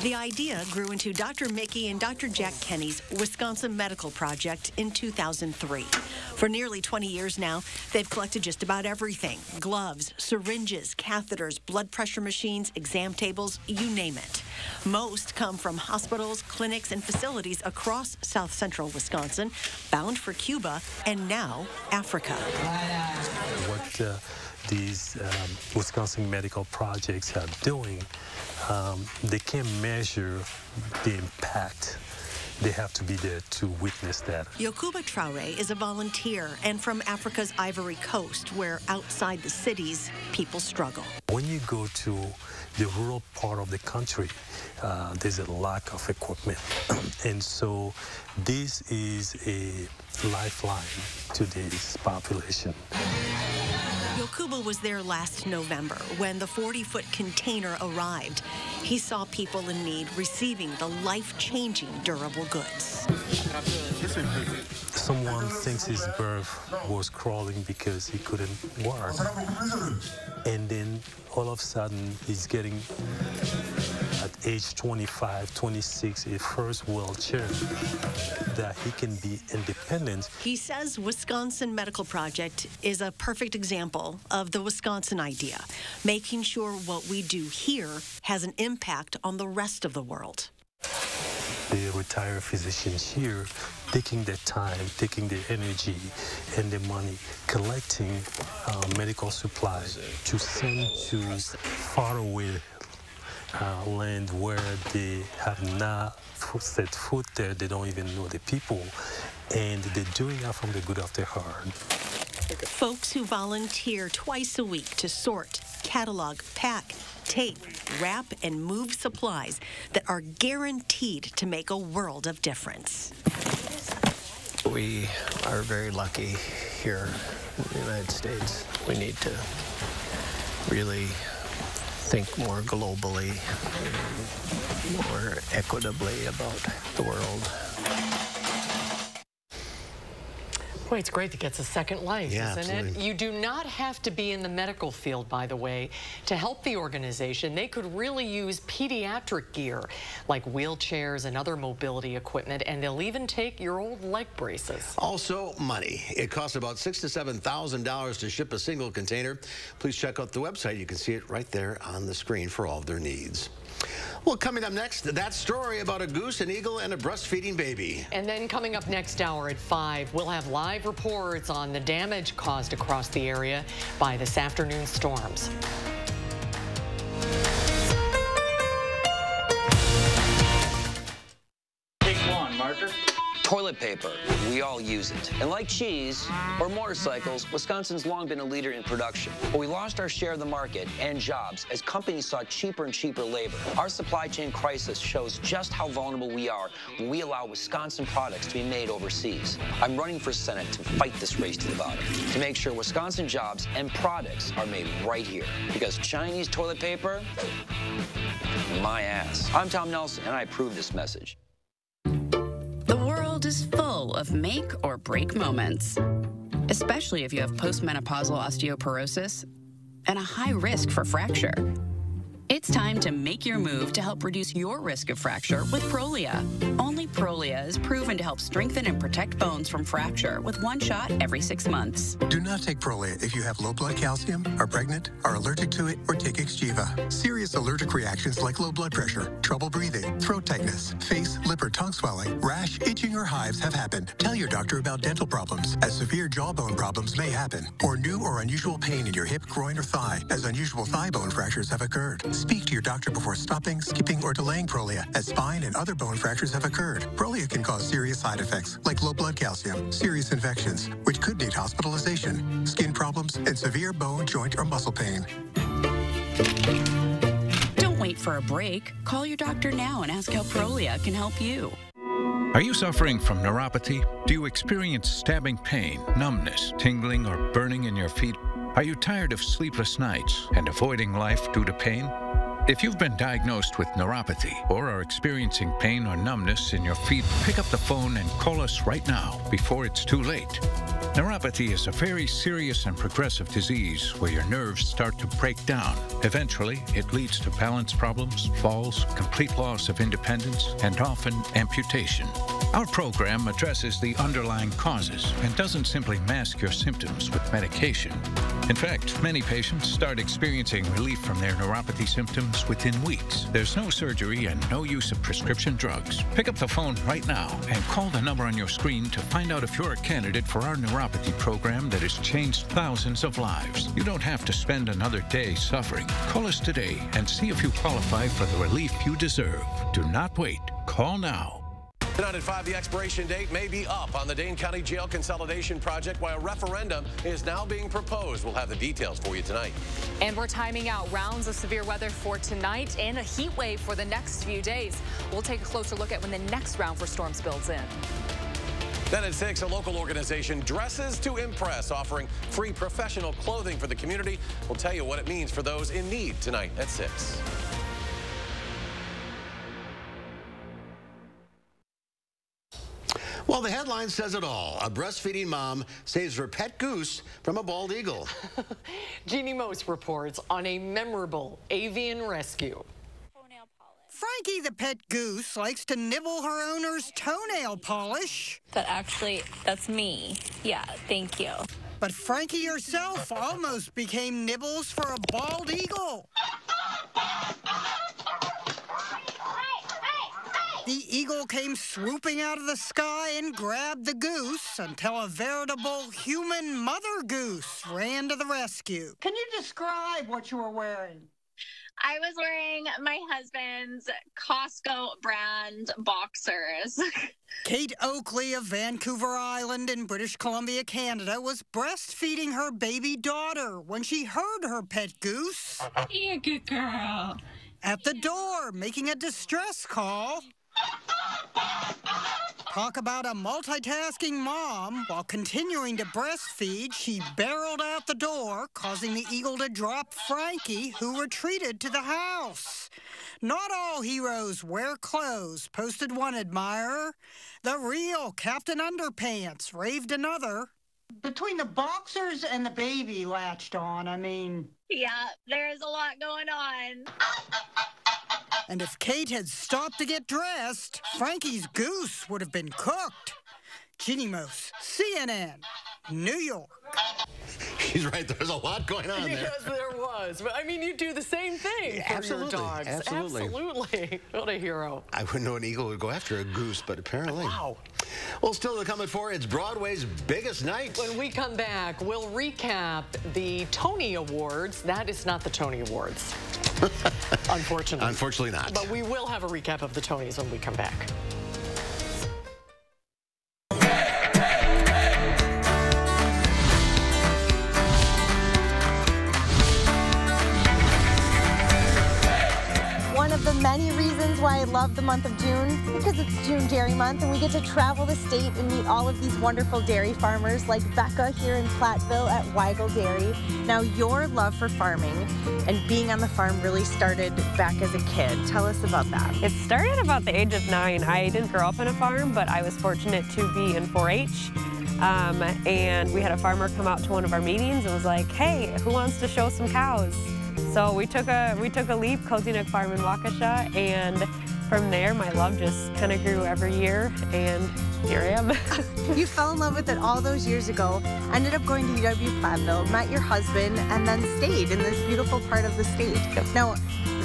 [SPEAKER 6] The idea grew into Dr. Mickey and Dr. Jack Kenny's Wisconsin Medical Project in 2003. For nearly 20 years now, they've collected just about everything: gloves, syringes, catheters, blood pressure machines, exam tables, you name it. Most come from hospitals, clinics, and facilities across south central Wisconsin, bound for Cuba and now Africa.
[SPEAKER 22] What these Wisconsin medical projects are doing, they can't measure the impact. They have to be there to witness that.
[SPEAKER 6] Yokuba Traore is a volunteer and from Africa's Ivory Coast, where outside the cities, people struggle.
[SPEAKER 22] When you go to the rural part of the country, there's a lack of equipment. And so this is a lifeline to this population.
[SPEAKER 6] Yokuba was there last November when the 40-foot container arrived. He saw people in need receiving the life-changing durable goods.
[SPEAKER 22] Someone thinks his birth was crawling because he couldn't walk. And then all of a sudden, he's getting, at age 25, 26, a first wheelchair that he can be independent.
[SPEAKER 6] He says Wisconsin Medical Project is a perfect example of the Wisconsin idea, making sure what we do here has an impact on the rest of the world.
[SPEAKER 22] The retired physicians here taking their time, taking their energy and their money, collecting medical supplies to send to faraway land where they have not set foot there. They don't even know the people, and they're doing that from the good of their heart.
[SPEAKER 6] Folks who volunteer twice a week to sort, catalog, pack, tape, wrap, and move supplies that are guaranteed to make a world of difference.
[SPEAKER 7] We are very lucky here in the United States. We need to really think more globally, more equitably about the world.
[SPEAKER 2] Boy, it's great that gets a second life,
[SPEAKER 1] Yeah,
[SPEAKER 2] isn't
[SPEAKER 1] absolutely.
[SPEAKER 2] it? You do not have to be in the medical field, by the way, to help the organization. They could really use pediatric gear, like wheelchairs and other mobility equipment, and they'll even take your old leg braces.
[SPEAKER 1] Also, money. It costs about $6,000 to $7,000 to ship a single container. Please check out the website. You can see it right there on the screen for all of their needs. Well, coming up next, that story about a goose, an eagle, and a breastfeeding baby.
[SPEAKER 2] And then coming up next hour at 5, we'll have live reports on the damage caused across the area by this afternoon's storms.
[SPEAKER 23] Take one, marker. Toilet paper. We all use it. And like cheese or motorcycles, Wisconsin's long been a leader in production. But we lost our share of the market and jobs as companies sought cheaper and cheaper labor. Our supply chain crisis shows just how vulnerable we are when we allow Wisconsin products to be made overseas. I'm running for Senate to fight this race to the bottom, to make sure Wisconsin jobs and products are made right here. Because Chinese toilet paper, my ass. I'm Tom Nelson, and I approve this message.
[SPEAKER 24] The world is full of make or break moments, especially if you have postmenopausal osteoporosis and a high risk for fracture. It's It's time to make your move to help reduce your risk of fracture with Prolia. Only Prolia is proven to help strengthen and protect bones from fracture with one shot every 6 months.
[SPEAKER 10] Do not take Prolia if you have low blood calcium, are pregnant, are allergic to it, or take Exgeva. Serious allergic reactions like low blood pressure, trouble breathing, throat tightness, face, lip, or tongue swelling, rash, itching, or hives have happened. Tell your doctor about dental problems, as severe jawbone problems may happen, or new or unusual pain in your hip, groin, or thigh, as unusual thigh bone fractures have occurred. Speak to your doctor before stopping, skipping, or delaying Prolia, as spine and other bone fractures have occurred. Prolia can cause serious side effects like low blood calcium, serious infections, which could need hospitalization, skin problems, and severe bone, joint, or muscle pain.
[SPEAKER 24] Don't wait for a break. Call your doctor now and ask how Prolia can help you.
[SPEAKER 11] Are you suffering from neuropathy? Do you experience stabbing pain, numbness, tingling, or burning in your feet? Are you tired of sleepless nights and avoiding life due to pain? If you've been diagnosed with neuropathy or are experiencing pain or numbness in your feet, pick up the phone and call us right now before it's too late. Neuropathy is a very serious and progressive disease where your nerves start to break down. Eventually, it leads to balance problems, falls, complete loss of independence, and often amputation. Our program addresses the underlying causes and doesn't simply mask your symptoms with medication. In fact, many patients start experiencing relief from their neuropathy symptoms within weeks. There's no surgery and no use of prescription drugs. Pick up the phone right now and call the number on your screen to find out if you're a candidate for our neuropathy program that has changed thousands of lives. You don't have to spend another day suffering. Call us today and see if you qualify for the relief you deserve. Do not wait. Call now.
[SPEAKER 12] Tonight at 5, the expiration date may be up on the Dane County Jail Consolidation Project, while a referendum is now being proposed. We'll have the details for you tonight.
[SPEAKER 13] And we're timing out rounds of severe weather for tonight and a heat wave for the next few days. We'll take a closer look at when the next round for storms builds in.
[SPEAKER 12] Then at 6, a local organization, Dresses to Impress, offering free professional clothing for the community. We'll tell you what it means for those in need tonight at 6.
[SPEAKER 1] Well, the headline says it all. A breastfeeding mom saves her pet goose from a bald eagle.
[SPEAKER 2] Jeannie Most reports on a memorable avian rescue.
[SPEAKER 14] Frankie the pet goose likes to nibble her owner's toenail polish.
[SPEAKER 25] But actually, that's me. Yeah, thank you.
[SPEAKER 14] But Frankie herself almost became nibbles for a bald eagle. The eagle came swooping out of the sky and grabbed the goose until a veritable human mother goose ran to the rescue.
[SPEAKER 26] Can you describe what you were wearing?
[SPEAKER 25] I was wearing my husband's Costco brand boxers.
[SPEAKER 14] Kate Oakley of Vancouver Island in British Columbia, Canada, was breastfeeding her baby daughter when she heard her pet goose.
[SPEAKER 25] You're a good girl.
[SPEAKER 14] At the door, making a distress call. Talk about a multitasking mom. While continuing to breastfeed, she barreled out the door, causing the eagle to drop Frankie, who retreated to the house. Not all heroes wear clothes, posted one admirer. The real Captain Underpants, raved another.
[SPEAKER 26] Between the boxers and the baby latched on, I mean...
[SPEAKER 25] Yeah, there's a lot going on.
[SPEAKER 14] And if Kate had stopped to get dressed, Frankie's goose would have been cooked. Jeannie Most, CNN, New York.
[SPEAKER 1] He's right. There's a lot going on there.
[SPEAKER 2] Yes, there was. But I mean, you do the same thing for your dogs. Absolutely. What a hero.
[SPEAKER 1] I wouldn't know an eagle would go after a goose, but apparently.
[SPEAKER 2] Wow.
[SPEAKER 1] Well, still to come at 4, it's Broadway's biggest night.
[SPEAKER 2] When we come back, we'll recap the Tony Awards. That is not the Tony Awards, unfortunately.
[SPEAKER 1] Unfortunately not.
[SPEAKER 2] But we will have a recap of the Tonys when we come back.
[SPEAKER 27] One of the many reasons why I love the month of June, because it's June Dairy Month and we get to travel the state and meet all of these wonderful dairy farmers like Becca here in Platteville at Weigel Dairy. Now, your love for farming and being on the farm really started back as a kid. Tell us about that.
[SPEAKER 28] It started about the age of 9. I didn't grow up on a farm, but I was fortunate to be in 4-H. And we had a farmer come out to one of our meetings and was like, hey, who wants to show some cows? So we took a leap, Cozy Nook Farm in Waukesha, and from there my love just kind of grew every year, and here I am.
[SPEAKER 27] You fell in love with it all those years ago, ended up going to UW-Platteville, met your husband, and then stayed in this beautiful part of the state.
[SPEAKER 28] Yep.
[SPEAKER 27] Now,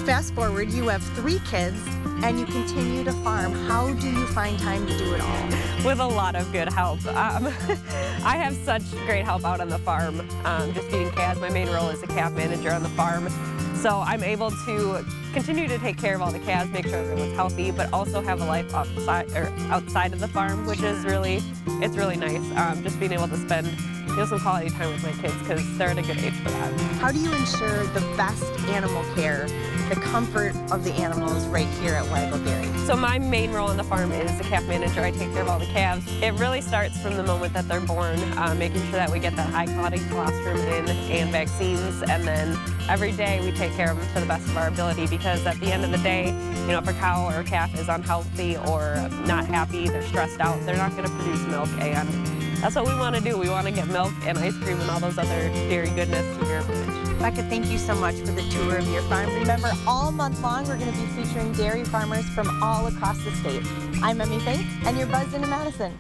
[SPEAKER 27] fast forward, you have 3 kids, and you continue to farm. How do you find time to do it all?
[SPEAKER 28] With a lot of good help. I have such great help out on the farm, just feeding calves. My main role is a calf manager on the farm. So I'm able to continue to take care of all the calves, make sure everyone's healthy, but also have a life outside of the farm, which is really nice. Just being able to spend some quality time with my kids because they're at a good age for that.
[SPEAKER 27] How do you ensure the best animal care, the comfort of the animals right here at Weigel Dairy?
[SPEAKER 28] So my main role on the farm is the calf manager. I take care of all the calves. It really starts from the moment that they're born, making sure that we get that high quality colostrum in and vaccines, and then every day we take care of them to the best of our ability, because at the end of the day, if a cow or a calf is unhealthy or not happy, they're stressed out, they're not going to produce milk, and that's what we want to do. We want to get milk and ice cream and all those other dairy goodness to your fridge.
[SPEAKER 27] Becca, thank you so much for the tour of your farm. Remember, all month long, we're going to be featuring dairy farmers from all across the state. I'm Emmy Fink, and you're buzzed into Madison.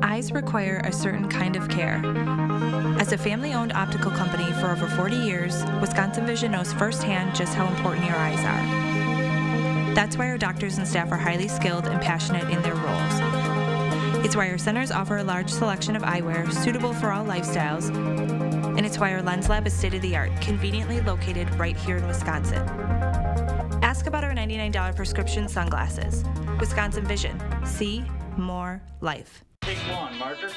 [SPEAKER 4] Eyes require a certain kind of care. As a family-owned optical company for over 40 years, Wisconsin Vision knows firsthand just how important your eyes are. That's why our doctors and staff are highly skilled and passionate in their roles. It's why our centers offer a large selection of eyewear suitable for all lifestyles, and it's why our lens lab is state-of-the-art, conveniently located right here in Wisconsin. Ask about our $99 prescription sunglasses. Wisconsin Vision. See more life.
[SPEAKER 5] Take 1, marker.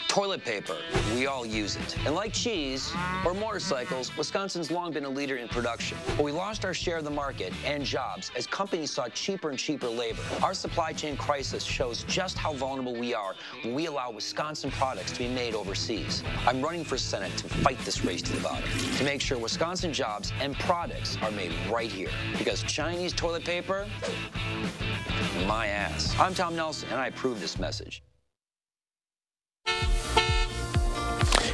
[SPEAKER 23] Toilet paper, we all use it. And like cheese or motorcycles, Wisconsin's long been a leader in production. But we lost our share of the market and jobs as companies sought cheaper and cheaper labor. Our supply chain crisis shows just how vulnerable we are when we allow Wisconsin products to be made overseas. I'm running for Senate to fight this race to the bottom, to make sure Wisconsin jobs and products are made right here. Because Chinese toilet paper, my ass. I'm Tom Nelson, and I approve this message.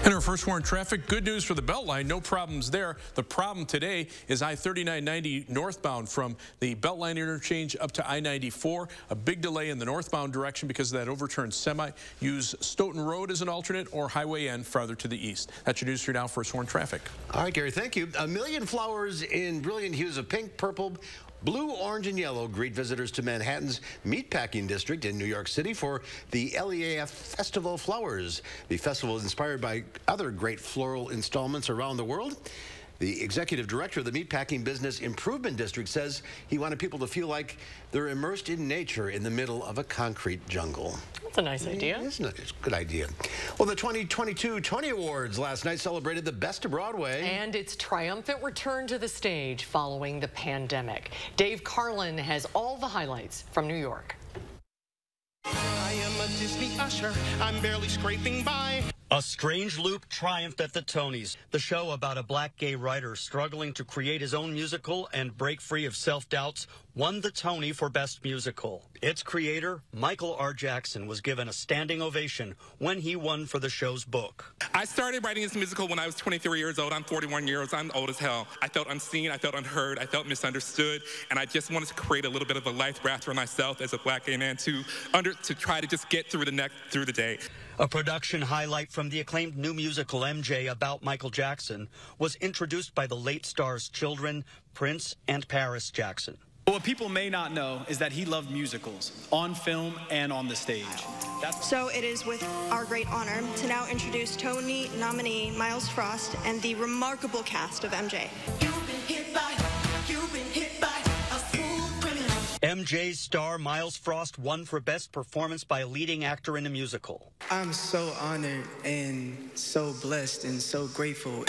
[SPEAKER 15] And our first warrant traffic, good news for the Beltline, no problems there. The problem today is I-3990 northbound from the Beltline interchange up to I-94. A big delay in the northbound direction because of that overturned semi. Use Stoughton Road as an alternate or Highway N farther to the east. That's your news for now. First warrant traffic.
[SPEAKER 1] All right, Gary, thank you. A million flowers in brilliant hues of pink, purple, blue, orange, and yellow greet visitors to Manhattan's Meatpacking District in New York City for the LEAF Festival of Flowers. The festival is inspired by other great floral installments around the world. The executive director of the Meatpacking Business Improvement District says he wanted people to feel like they're immersed in nature in the middle of a concrete jungle.
[SPEAKER 2] That's a nice idea.
[SPEAKER 1] Isn't it? It's a good idea. Well, the 2022 Tony Awards last night celebrated the best of Broadway.
[SPEAKER 2] And its triumphant return to the stage following the pandemic. Dave Carlin has all the highlights from New York.
[SPEAKER 16] I am a Disney usher. I'm barely scraping by.
[SPEAKER 17] A Strange Loop triumphed at the Tonys, the show about a black gay writer struggling to create his own musical and break free of self-doubts, won the Tony for Best Musical. Its creator, Michael R. Jackson, was given a standing ovation when he won for the show's book.
[SPEAKER 16] I started writing this musical when I was 23 years old. I'm 41 years old. I'm old as hell. I felt unseen. I felt unheard. I felt misunderstood. And I just wanted to create a little bit of a life raft for myself as a black gay man to try to just get through the day.
[SPEAKER 17] A production highlight from the acclaimed new musical MJ about Michael Jackson was introduced by the late star's children, Prince and Paris Jackson.
[SPEAKER 18] What people may not know is that he loved musicals, on film and on the stage.
[SPEAKER 19] So it is with our great honor to now introduce Tony nominee Miles Frost and the remarkable cast of MJ.
[SPEAKER 17] MJ's star Miles Frost won for Best Performance by a Leading Actor in a Musical.
[SPEAKER 20] I'm so honored and so blessed and so grateful.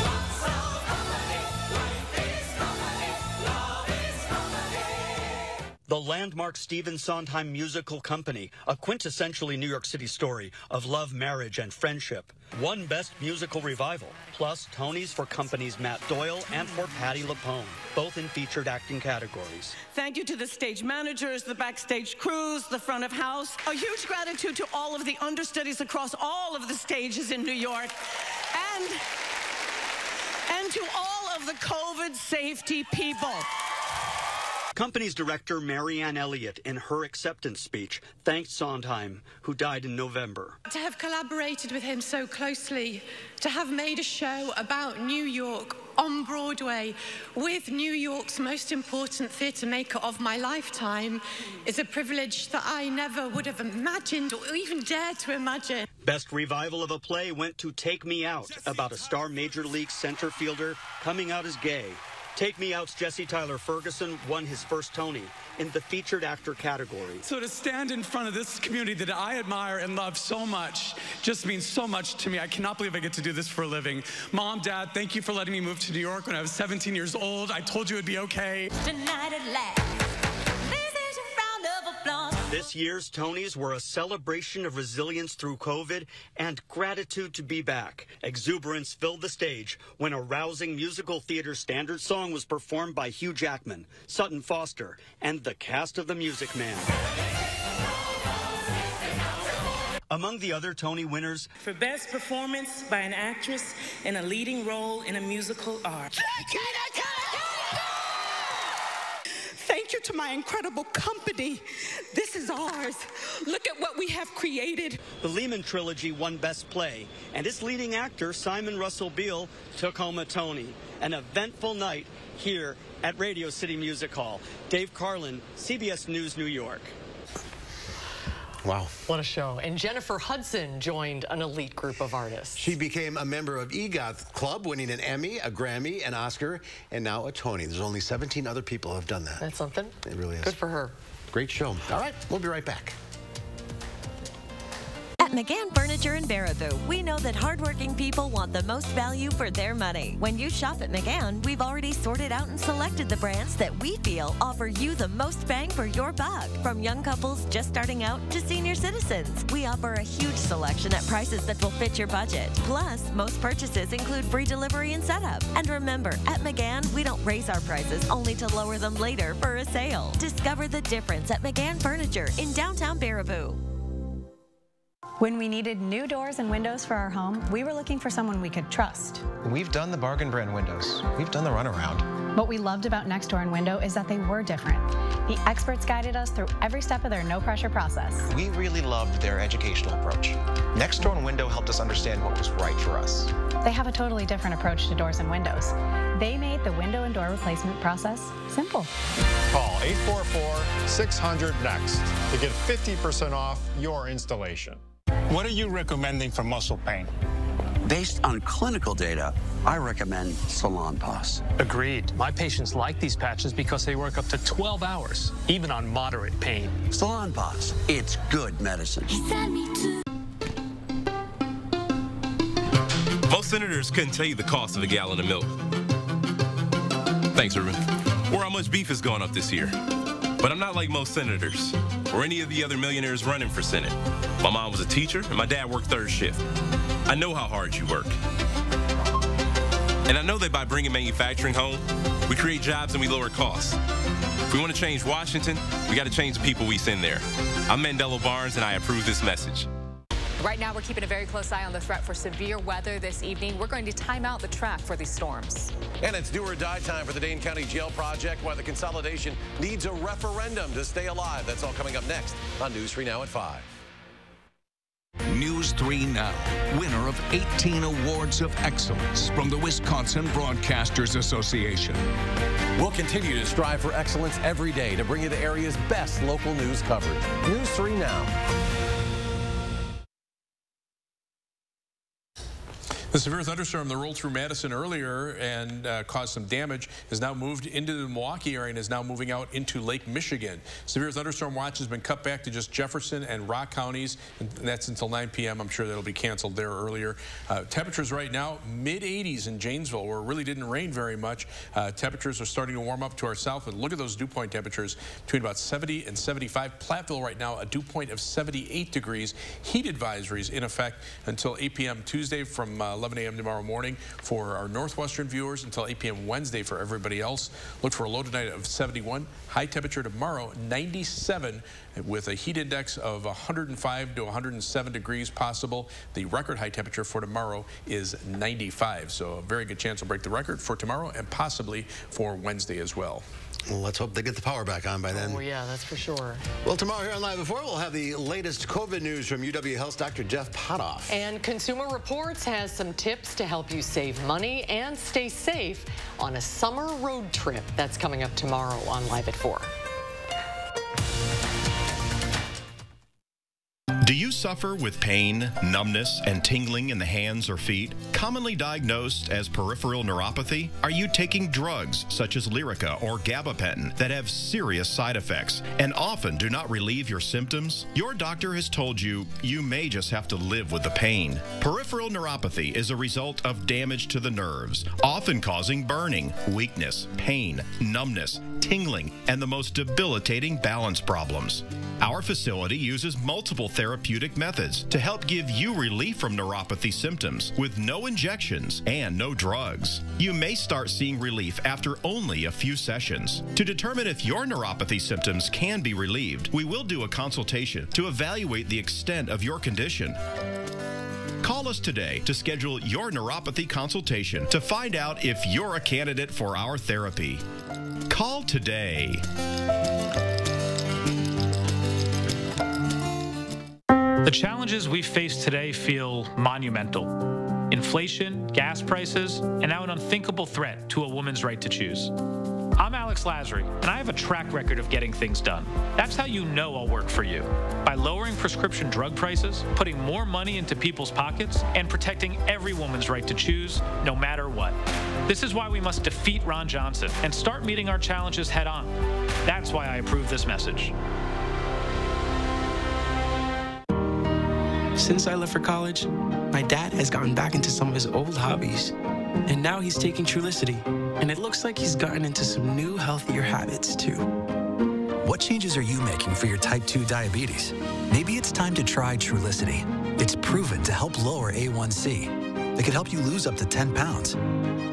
[SPEAKER 17] The landmark Stephen Sondheim Musical Company, a quintessentially New York City story of love, marriage, and friendship, won Best Musical Revival, plus Tonys for companies Matt Doyle and for Patti LuPone, both in featured acting categories.
[SPEAKER 21] Thank you to the stage managers, the backstage crews, the front of house. A huge gratitude to all of the understudies across all of the stages in New York, and to all of of the COVID safety people.
[SPEAKER 17] Company's director Marianne Elliott, in her acceptance speech, thanked Sondheim, who died in November.
[SPEAKER 3] To have collaborated with him so closely, to have made a show about New York on Broadway with New York's most important theatre maker of my lifetime is a privilege that I never would have imagined or even dared to imagine.
[SPEAKER 17] Best revival of a play went to Take Me Out, about a star Major League center fielder coming out as gay. Take Me Out's Jesse Tyler Ferguson won his first Tony in the featured actor category.
[SPEAKER 18] So to stand in front of this community that I admire and love so much just means so much to me. I cannot believe I get to do this for a living. Mom, Dad, thank you for letting me move to New York when I was 17 years old. I told you it'd be okay.
[SPEAKER 5] Tonight at last, this is a round of applause.
[SPEAKER 17] This year's Tonys were a celebration of resilience through COVID and gratitude to be back. Exuberance filled the stage when a rousing musical theater standard song was performed by Hugh Jackman, Sutton Foster, and the cast of The Music Man. Among the other Tony winners,
[SPEAKER 21] For Best Performance by an Actress in a Leading Role in a Musical Art. Thank you to my incredible company. This is ours. Look at what we have created.
[SPEAKER 17] the Lehman trilogy won Best Play, and its leading actor, Simon Russell Beale, took home a Tony. An eventful night here at Radio City Music Hall. Dave Carlin, CBS News, New York.
[SPEAKER 1] Wow.
[SPEAKER 2] What a show. And Jennifer Hudson joined an elite group of artists.
[SPEAKER 1] She became a member of EGOT Club, winning an Emmy, a Grammy, an Oscar, and now a Tony. There's only 17 other people who have done that.
[SPEAKER 2] That's something.
[SPEAKER 1] It really is.
[SPEAKER 2] Good for her.
[SPEAKER 1] Great show. All right, we'll be right back.
[SPEAKER 6] At McGann Furniture in Baraboo, we know that hardworking people want the most value for their money. When you shop at McGann, we've already sorted out and selected the brands that we feel offer you the most bang for your buck. From young couples just starting out to senior citizens, we offer a huge selection at prices that will fit your budget. Plus, most purchases include free delivery and setup. And remember, at McGann, we don't raise our prices only to lower them later for a sale. Discover the difference at McGann Furniture in downtown Baraboo.
[SPEAKER 7] When we needed new doors and windows for our home, we were looking for someone we could trust.
[SPEAKER 8] We've done the bargain brand windows. We've done the runaround.
[SPEAKER 7] What we loved about Next Door and Window is that they were different. The experts guided us through every step of their no-pressure process.
[SPEAKER 8] We really loved their educational approach. Next Door and Window helped us understand what was right for us.
[SPEAKER 7] They have a totally different approach to doors and windows. They made the window and door replacement process simple.
[SPEAKER 9] Call 844-600-NEXT to get 50% off your installation.
[SPEAKER 10] What are you recommending for muscle pain?
[SPEAKER 22] Based on clinical data, I recommend Salon Pass.
[SPEAKER 10] Agreed. My patients like these patches because they work up to 12 hours, even on moderate pain.
[SPEAKER 22] Salon Pass, it's good medicine.
[SPEAKER 29] Most senators couldn't tell you the cost of a gallon of milk. Thanks, Ruben. Or how much beef has gone up this year. But I'm not like most senators or any of the other millionaires running for Senate. My mom was a teacher and my dad worked third shift. I know how hard you work. And I know that by bringing manufacturing home, we create jobs and we lower costs. If we want to change Washington, we got to change the people we send there. I'm Mandela Barnes and I approve this message.
[SPEAKER 13] Right now, we're keeping a very close eye on the threat for severe weather this evening. We're going to time out the track for these storms.
[SPEAKER 12] And it's do or die time for the Dane County Jail Project, why the consolidation needs a referendum to stay alive. That's all coming up next on News 3 Now at 5.
[SPEAKER 11] News 3 Now, winner of 18 awards of excellence from the Wisconsin Broadcasters Association.
[SPEAKER 12] We'll continue to strive for excellence every day to bring you the area's best local news coverage. News 3 Now.
[SPEAKER 15] The severe thunderstorm that rolled through Madison earlier and caused some damage has now moved into the Milwaukee area and is now moving out into Lake Michigan. Severe thunderstorm watch has been cut back to just Jefferson and Rock counties, and that's until 9 p.m. I'm sure that'll be canceled there earlier. Temperatures right now, mid-80s in Janesville, where it really didn't rain very much. Temperatures are starting to warm up to our south, and look at those dew point temperatures between about 70 and 75. Platteville right now, a dew point of 78 degrees. Heat advisories in effect until 8 p.m. Tuesday from 11 a.m. tomorrow morning for our northwestern viewers until 8 p.m. Wednesday for everybody else. Look for a low tonight of 71. High temperature tomorrow, 97, with a heat index of 105 to 107 degrees possible. The record high temperature for tomorrow is 95. So a very good chance we'll break the record for tomorrow and possibly for Wednesday as well.
[SPEAKER 1] Well, let's hope they get the power back on by then.
[SPEAKER 2] Oh, yeah, that's for sure.
[SPEAKER 1] Well, tomorrow here on Live at 4, we'll have the latest COVID news from UW Health's Dr. Jeff Potoff.
[SPEAKER 2] And Consumer Reports has some tips to help you save money and stay safe on a summer road trip. That's coming up tomorrow on Live at 4.
[SPEAKER 4] Do you suffer with pain, numbness, and tingling in the hands or feet? Commonly diagnosed as peripheral neuropathy? Are you taking drugs such as Lyrica or gabapentin that have serious side effects and often do not relieve your symptoms? Your doctor has told you you may just have to live with the pain. Peripheral neuropathy is a result of damage to the nerves, often causing burning, weakness, pain, numbness, tingling, and the most debilitating balance problems. Our facility uses multiple therapeutic methods to help give you relief from neuropathy symptoms with no injections and no drugs. You may start seeing relief after only a few sessions. To determine if your neuropathy symptoms can be relieved, we will do a consultation to evaluate the extent of your condition. Call us today to schedule your neuropathy consultation to find out if you're a candidate for our therapy. Call today.
[SPEAKER 10] The challenges we face today feel monumental. Inflation, gas prices, and now an unthinkable threat to a woman's right to choose. I'm Alex Lasry, and I have a track record of getting things done. That's how you know I'll work for you. By lowering prescription drug prices, putting more money into people's pockets, and protecting every woman's right to choose, no matter what. This is why we must defeat Ron Johnson and start meeting our challenges head on. That's why I approve this message.
[SPEAKER 20] Since I left for college, my dad has gotten back into some of his old hobbies. And now he's taking Trulicity. And it looks like he's gotten into some new, healthier habits, too.
[SPEAKER 14] What changes are you making for your type 2 diabetes? Maybe it's time to try Trulicity. It's proven to help lower A1C. It could help you lose up to 10 pounds.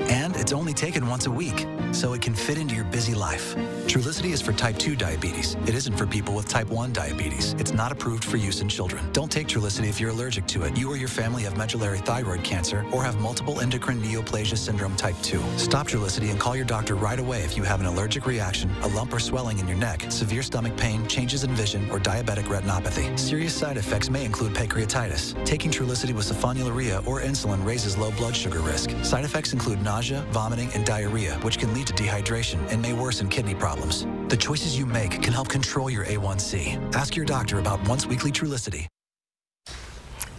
[SPEAKER 14] And it's only taken once a week, so it can fit into your busy life. Trulicity is for type 2 diabetes. It isn't for people with type 1 diabetes. It's not approved for use in children. Don't take Trulicity if you're allergic to it. You or your family have medullary thyroid cancer or have multiple endocrine neoplasia syndrome type 2. Stop Trulicity and call your doctor right away if you have an allergic reaction, a lump or swelling in your neck, severe stomach pain, changes in vision, or diabetic retinopathy. Serious side effects may include pancreatitis. Taking Trulicity with sulfonylurea or insulin raises low blood sugar risk. Side effects include nausea, vomiting, and diarrhea, which can lead to dehydration and may worsen kidney problems. The choices you make can help control your A1C. Ask your doctor about once-weekly Trulicity.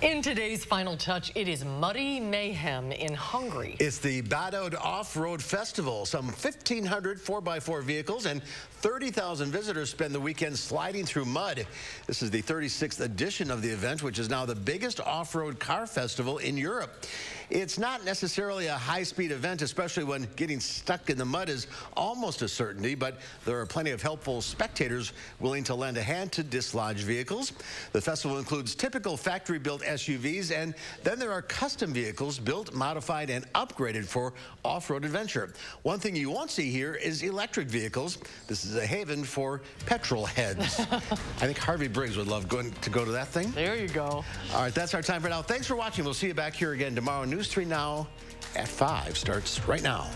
[SPEAKER 2] In today's Final Touch, it is muddy mayhem in Hungary.
[SPEAKER 1] It's the Badod Off-Road Festival. Some 1,500 4x4 vehicles and 30,000 visitors spend the weekend sliding through mud. This is the 36th edition of the event, which is now the biggest off-road car festival in Europe. It's not necessarily a high-speed event, especially when getting stuck in the mud is almost a certainty, but there are plenty of helpful spectators willing to lend a hand to dislodge vehicles. The festival includes typical factory-built SUVs, and then there are custom vehicles built, modified, and upgraded for off-road adventure. One thing you won't see here is electric vehicles. This is a haven for petrol heads. I think Harvey Briggs would love to go to that thing.
[SPEAKER 2] There you go.
[SPEAKER 1] All right, that's our time for now. Thanks for watching. We'll see you back here again tomorrow. News 3 Now at 5 starts right now.